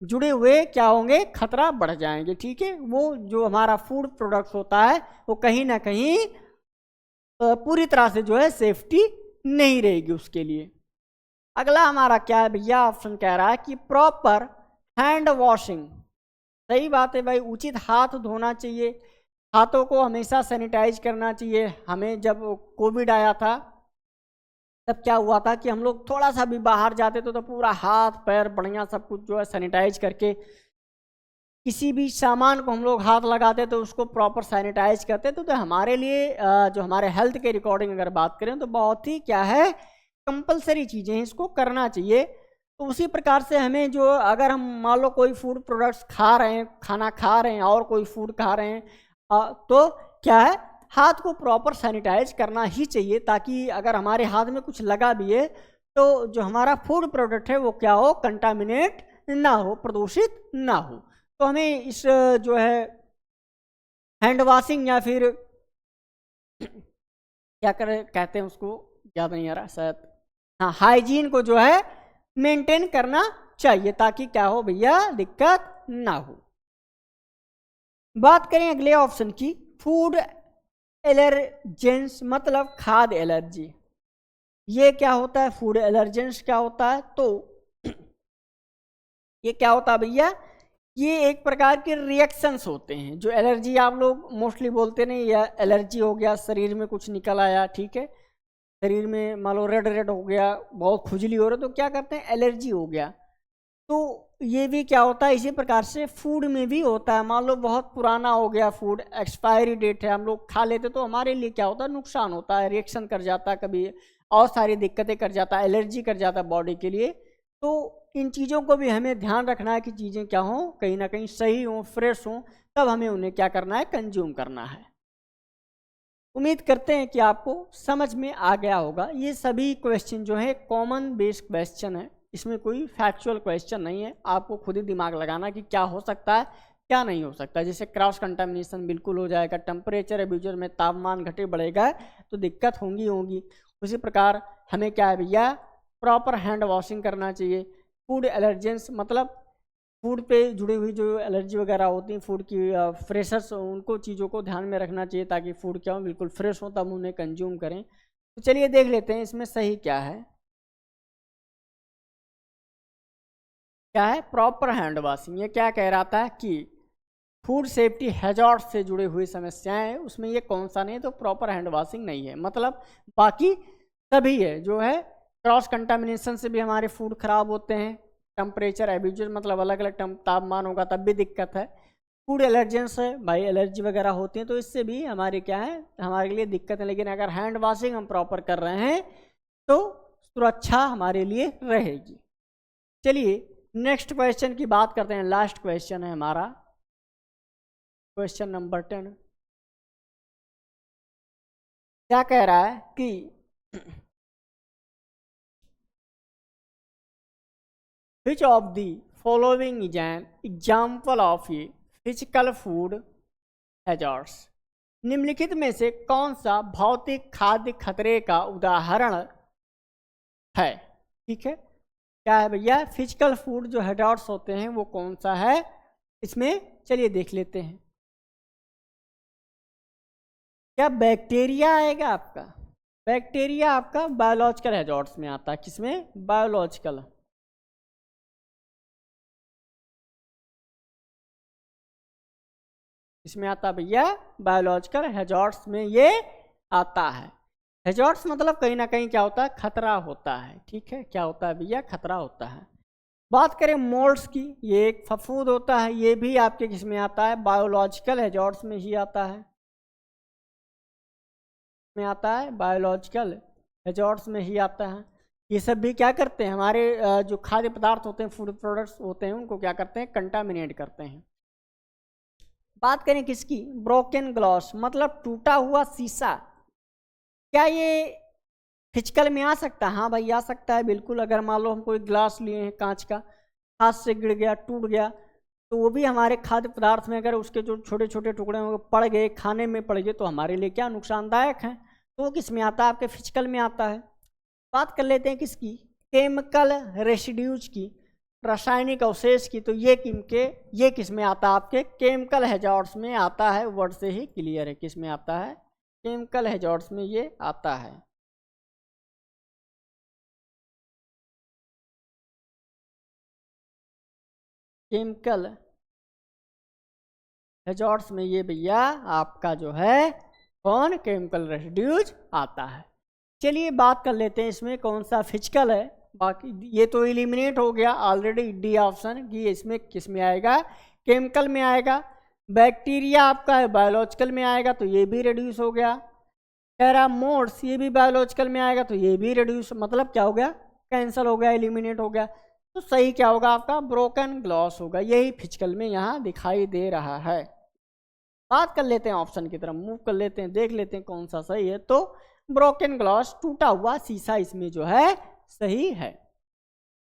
जुड़े हुए क्या होंगे, खतरा बढ़ जाएंगे। ठीक है, वो जो हमारा फूड प्रोडक्ट्स होता है वो कहीं ना कहीं पूरी तरह से जो है सेफ्टी नहीं रहेगी उसके लिए। अगला हमारा क्या है भैया, ऑप्शन कह रहा है कि प्रॉपर हैंड वॉशिंग, सही बात है भाई, उचित हाथ धोना चाहिए, हाथों को हमेशा सैनिटाइज करना चाहिए। हमें जब कोविड आया था तब क्या हुआ था कि हम लोग थोड़ा सा भी बाहर जाते तो पूरा हाथ पैर बढ़िया सब कुछ जो है सैनिटाइज करके, किसी भी सामान को हम लोग हाथ लगाते तो उसको प्रॉपर सैनिटाइज करते, तो हमारे लिए जो हमारे हेल्थ के रिकॉर्डिंग अगर बात करें तो बहुत ही क्या है, कंपलसरी चीज़ें हैं, इसको करना चाहिए। तो उसी प्रकार से हमें जो, अगर हम मान लो कोई फूड प्रोडक्ट्स खा रहे हैं, खाना खा रहे हैं और कोई फूड खा रहे हैं, तो क्या है, हाथ को प्रॉपर सैनिटाइज करना ही चाहिए, ताकि अगर हमारे हाथ में कुछ लगा भी है तो जो हमारा फूड प्रोडक्ट है वो क्या हो, कंटामिनेट ना हो, प्रदूषित ना हो। तो हमें इस जो है हैंड वॉशिंग या फिर क्या कहते हैं उसको, याद नहीं आ रहा शायद, हाँ हाइजीन को जो है मेंटेन करना चाहिए ताकि क्या हो भैया, दिक्कत ना हो। बात करें अगले ऑप्शन की, फूड एलर्जेंस मतलब खाद्य एलर्जी। ये क्या होता है, फूड एलर्जेंस क्या होता है, तो ये क्या होता है भैया, ये एक प्रकार के रिएक्शंस होते हैं। जो एलर्जी आप लोग मोस्टली बोलते नहीं, या एलर्जी हो गया, शरीर में कुछ निकल आया, ठीक है, शरीर में मान लो रेड रेड हो गया, बहुत खुजली हो रहा, तो क्या करते हैं, एलर्जी हो गया। तो ये भी क्या होता है, इसी प्रकार से फूड में भी होता है। मान लो बहुत पुराना हो गया फूड, एक्सपायरी डेट है, हम लोग खा लेते तो हमारे लिए क्या होता है, नुकसान होता है, रिएक्शन कर जाता है, कभी और सारी दिक्कतें कर जाता है, एलर्जी कर जाता है बॉडी के लिए। तो इन चीज़ों को भी हमें ध्यान रखना है कि चीज़ें क्या हों, कहीं ना कहीं सही हों, फ्रेश हों, तब हमें उन्हें क्या करना है, कंज्यूम करना है। उम्मीद करते हैं कि आपको समझ में आ गया होगा। ये सभी क्वेश्चन जो है कॉमन बेस्ड क्वेश्चन है, इसमें कोई फैक्चुअल क्वेश्चन नहीं है। आपको खुद ही दिमाग लगाना कि क्या हो सकता है, क्या नहीं हो सकता। जैसे क्रॉस कंटामिनेशन बिल्कुल हो जाएगा, टेम्परेचर एब्यूजर में तापमान घटे बढ़ेगा तो दिक्कत होगी। उसी प्रकार हमें क्या है भैया, प्रॉपर हैंड वॉशिंग करना चाहिए। फूड एलर्जेंस मतलब फूड पे जुड़ी हुई जो एलर्जी वगैरह होती हैं, फूड की फ्रेशर्स, उनको चीज़ों को ध्यान में रखना चाहिए ताकि फूड क्या हो, बिल्कुल फ्रेश हो, तब उन्हें कंज्यूम करें। तो चलिए देख लेते हैं इसमें सही क्या है। क्या है, प्रॉपर हैंड वॉशिंग। ये क्या कह रहा था कि फूड सेफ्टी हैजार्ड से जुड़ी हुई समस्याएं हैं, उसमें ये कौन सा नहीं, तो प्रॉपर हैंड वॉशिंग नहीं है। मतलब बाकी सभी है जो है, क्रॉस कंटामिनेशन से भी हमारे फूड खराब होते हैं, टेम्परेचर एब्यूजर मतलब अलग अलग तापमान होगा तब भी दिक्कत है। फूड एलर्जेंस है भाई, एलर्जी वगैरह होती है तो इससे भी हमारे क्या है, हमारे लिए दिक्कत है। लेकिन अगर हैंड वॉशिंग हम प्रॉपर कर रहे हैं तो सुरक्षा हमारे लिए रहेगी। चलिए नेक्स्ट क्वेश्चन की बात करते हैं। लास्ट क्वेश्चन है हमारा, क्वेश्चन नंबर 10। क्या कह रहा है कि which of the following is an example of a physical food hazards। निम्नलिखित में से कौन सा भौतिक खाद्य खतरे का उदाहरण है। ठीक है, क्या है भैया, फिजिकल फूड जो हैजार्ड्स होते हैं वो कौन सा है इसमें, चलिए देख लेते हैं। क्या बैक्टीरिया आएगा आपका, बैक्टीरिया आपका बायोलॉजिकल हैजार्ड्स में आता है। किसमें, बायोलॉजिकल, इसमें आता भैया बायोलॉजिकल हैजार्ड्स में ये आता है। हैजार्ड्स मतलब कहीं ना कहीं क्या होता है, खतरा होता है। ठीक है, क्या होता है भैया, खतरा होता है। बात करें मोल्ड्स की, ये एक फफूंद होता है, ये भी आपके किसमें आता है, बायोलॉजिकल हैजार्ड्स में ही आता है, में आता है बायोलॉजिकल हैजार्ड्स में ही आता है। ये सब भी क्या करते हैं, हमारे जो खाद्य पदार्थ होते हैं, फूड प्रोडक्ट्स होते हैं, उनको क्या करते हैं, कंटामिनेट करते हैं। बात करें किसकी, ब्रोकन ग्लास मतलब टूटा हुआ शीशा। क्या ये फिजिकल में आ सकता है, हाँ भाई आ सकता है बिल्कुल। अगर मान लो हम कोई ग्लास लिए हैं कांच का, हाथ से गिर गया, टूट गया, तो वो भी हमारे खाद्य पदार्थ में अगर उसके जो छोटे छोटे टुकड़े पड़ गए, खाने में पड़ गए, तो हमारे लिए क्या नुकसानदायक है। तो वो किस में आता है, आपके फिजिकल में आता है। बात कर लेते हैं किसकी, केमिकल रेसिड्यूज की, रासायनिक अवशेष की। तो ये किस में आता है, आपके केमिकल हैजार्ड्स में आता है। वर्ड से ही क्लियर है किस में आता है, केमिकल हैजार्ड्स में ये आता है। केमिकल हैजार्ड्स में ये भैया आपका जो है कौन, केमिकल रेसिड्यूज आता है। चलिए बात कर लेते हैं इसमें कौन सा फिजिकल है। बाकी ये तो एलिमिनेट हो गया ऑलरेडी, डी ऑप्शन कि इसमें किस में आएगा, केमिकल में आएगा। बैक्टीरिया आपका है बायोलॉजिकल में आएगा, तो ये भी रिड्यूस हो गया। पैरामोड्स ये भी बायोलॉजिकल में आएगा, तो ये भी रिड्यूस, मतलब क्या हो गया, कैंसिल हो गया, एलिमिनेट हो गया। तो सही क्या होगा आपका, ब्रोकन ग्लास होगा। यही फिजिकल में यहाँ दिखाई दे रहा है। बात कर लेते हैं ऑप्शन की तरफ, मूव कर लेते हैं, देख लेते हैं कौन सा सही है। तो ब्रोकन ग्लास टूटा हुआ शीशा इसमें जो है सही है।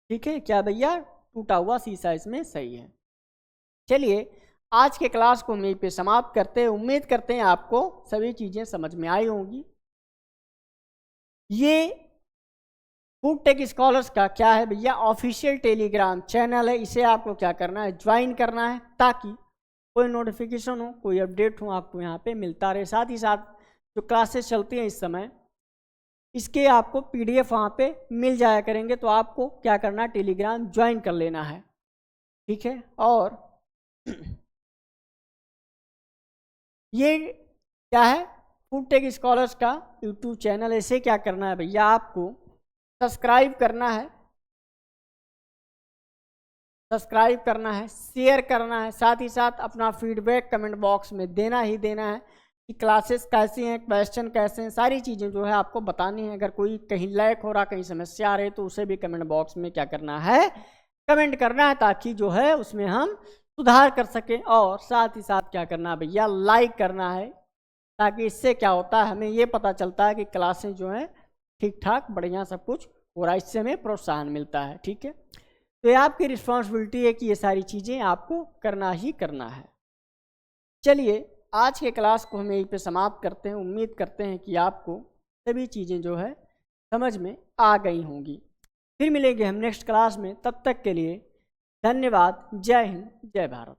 ठीक है, क्या भैया, टूटा हुआ शीशा इसमें सही है। चलिए आज के क्लास को हम यहीं पे समाप्त करते हैं। उम्मीद करते हैं आपको सभी चीज़ें समझ में आई होंगी। ये फूड टेक स्कॉलर्स का क्या है भैया, ऑफिशियल टेलीग्राम चैनल है। इसे आपको क्या करना है, ज्वाइन करना है, ताकि कोई नोटिफिकेशन हो, कोई अपडेट हो, आपको यहाँ पे मिलता रहे। साथ ही साथ जो क्लासेस चलती हैं इस समय, इसके आपको PDF वहाँ पे मिल जाया करेंगे। तो आपको क्या करना है, टेलीग्राम ज्वाइन कर लेना है, ठीक है। और ये क्या है, फूड टेक स्कॉलर्स का यूट्यूब चैनल। ऐसे क्या करना है भैया, आपको सब्सक्राइब करना है, शेयर करना है, साथ ही साथ अपना फीडबैक कमेंट बॉक्स में देना ही देना है कि क्लासेस कैसी हैं, क्वेश्चन कैसे हैं, सारी चीज़ें जो है आपको बतानी है। अगर कोई कहीं लैक हो रहा, कहीं समस्या आ रही, तो उसे भी कमेंट बॉक्स में क्या करना है, कमेंट करना है, ताकि जो है उसमें हम सुधार कर सकें। और साथ ही साथ क्या करना है भैया, लाइक करना है, ताकि इससे क्या होता है, हमें ये पता चलता है कि क्लासें जो हैं ठीक ठाक बढ़िया सब कुछ हो रहा है, इससे हमें प्रोत्साहन मिलता है, ठीक है। तो ये आपकी रिस्पॉन्सिबिलिटी है कि ये सारी चीज़ें आपको करना ही करना है। चलिए आज के क्लास को हम यहीं पे समाप्त करते हैं। उम्मीद करते हैं कि आपको सभी चीज़ें जो है समझ में आ गई होंगी। फिर मिलेंगे हम नेक्स्ट क्लास में, तब तक के लिए धन्यवाद। जय हिंद, जय भारत।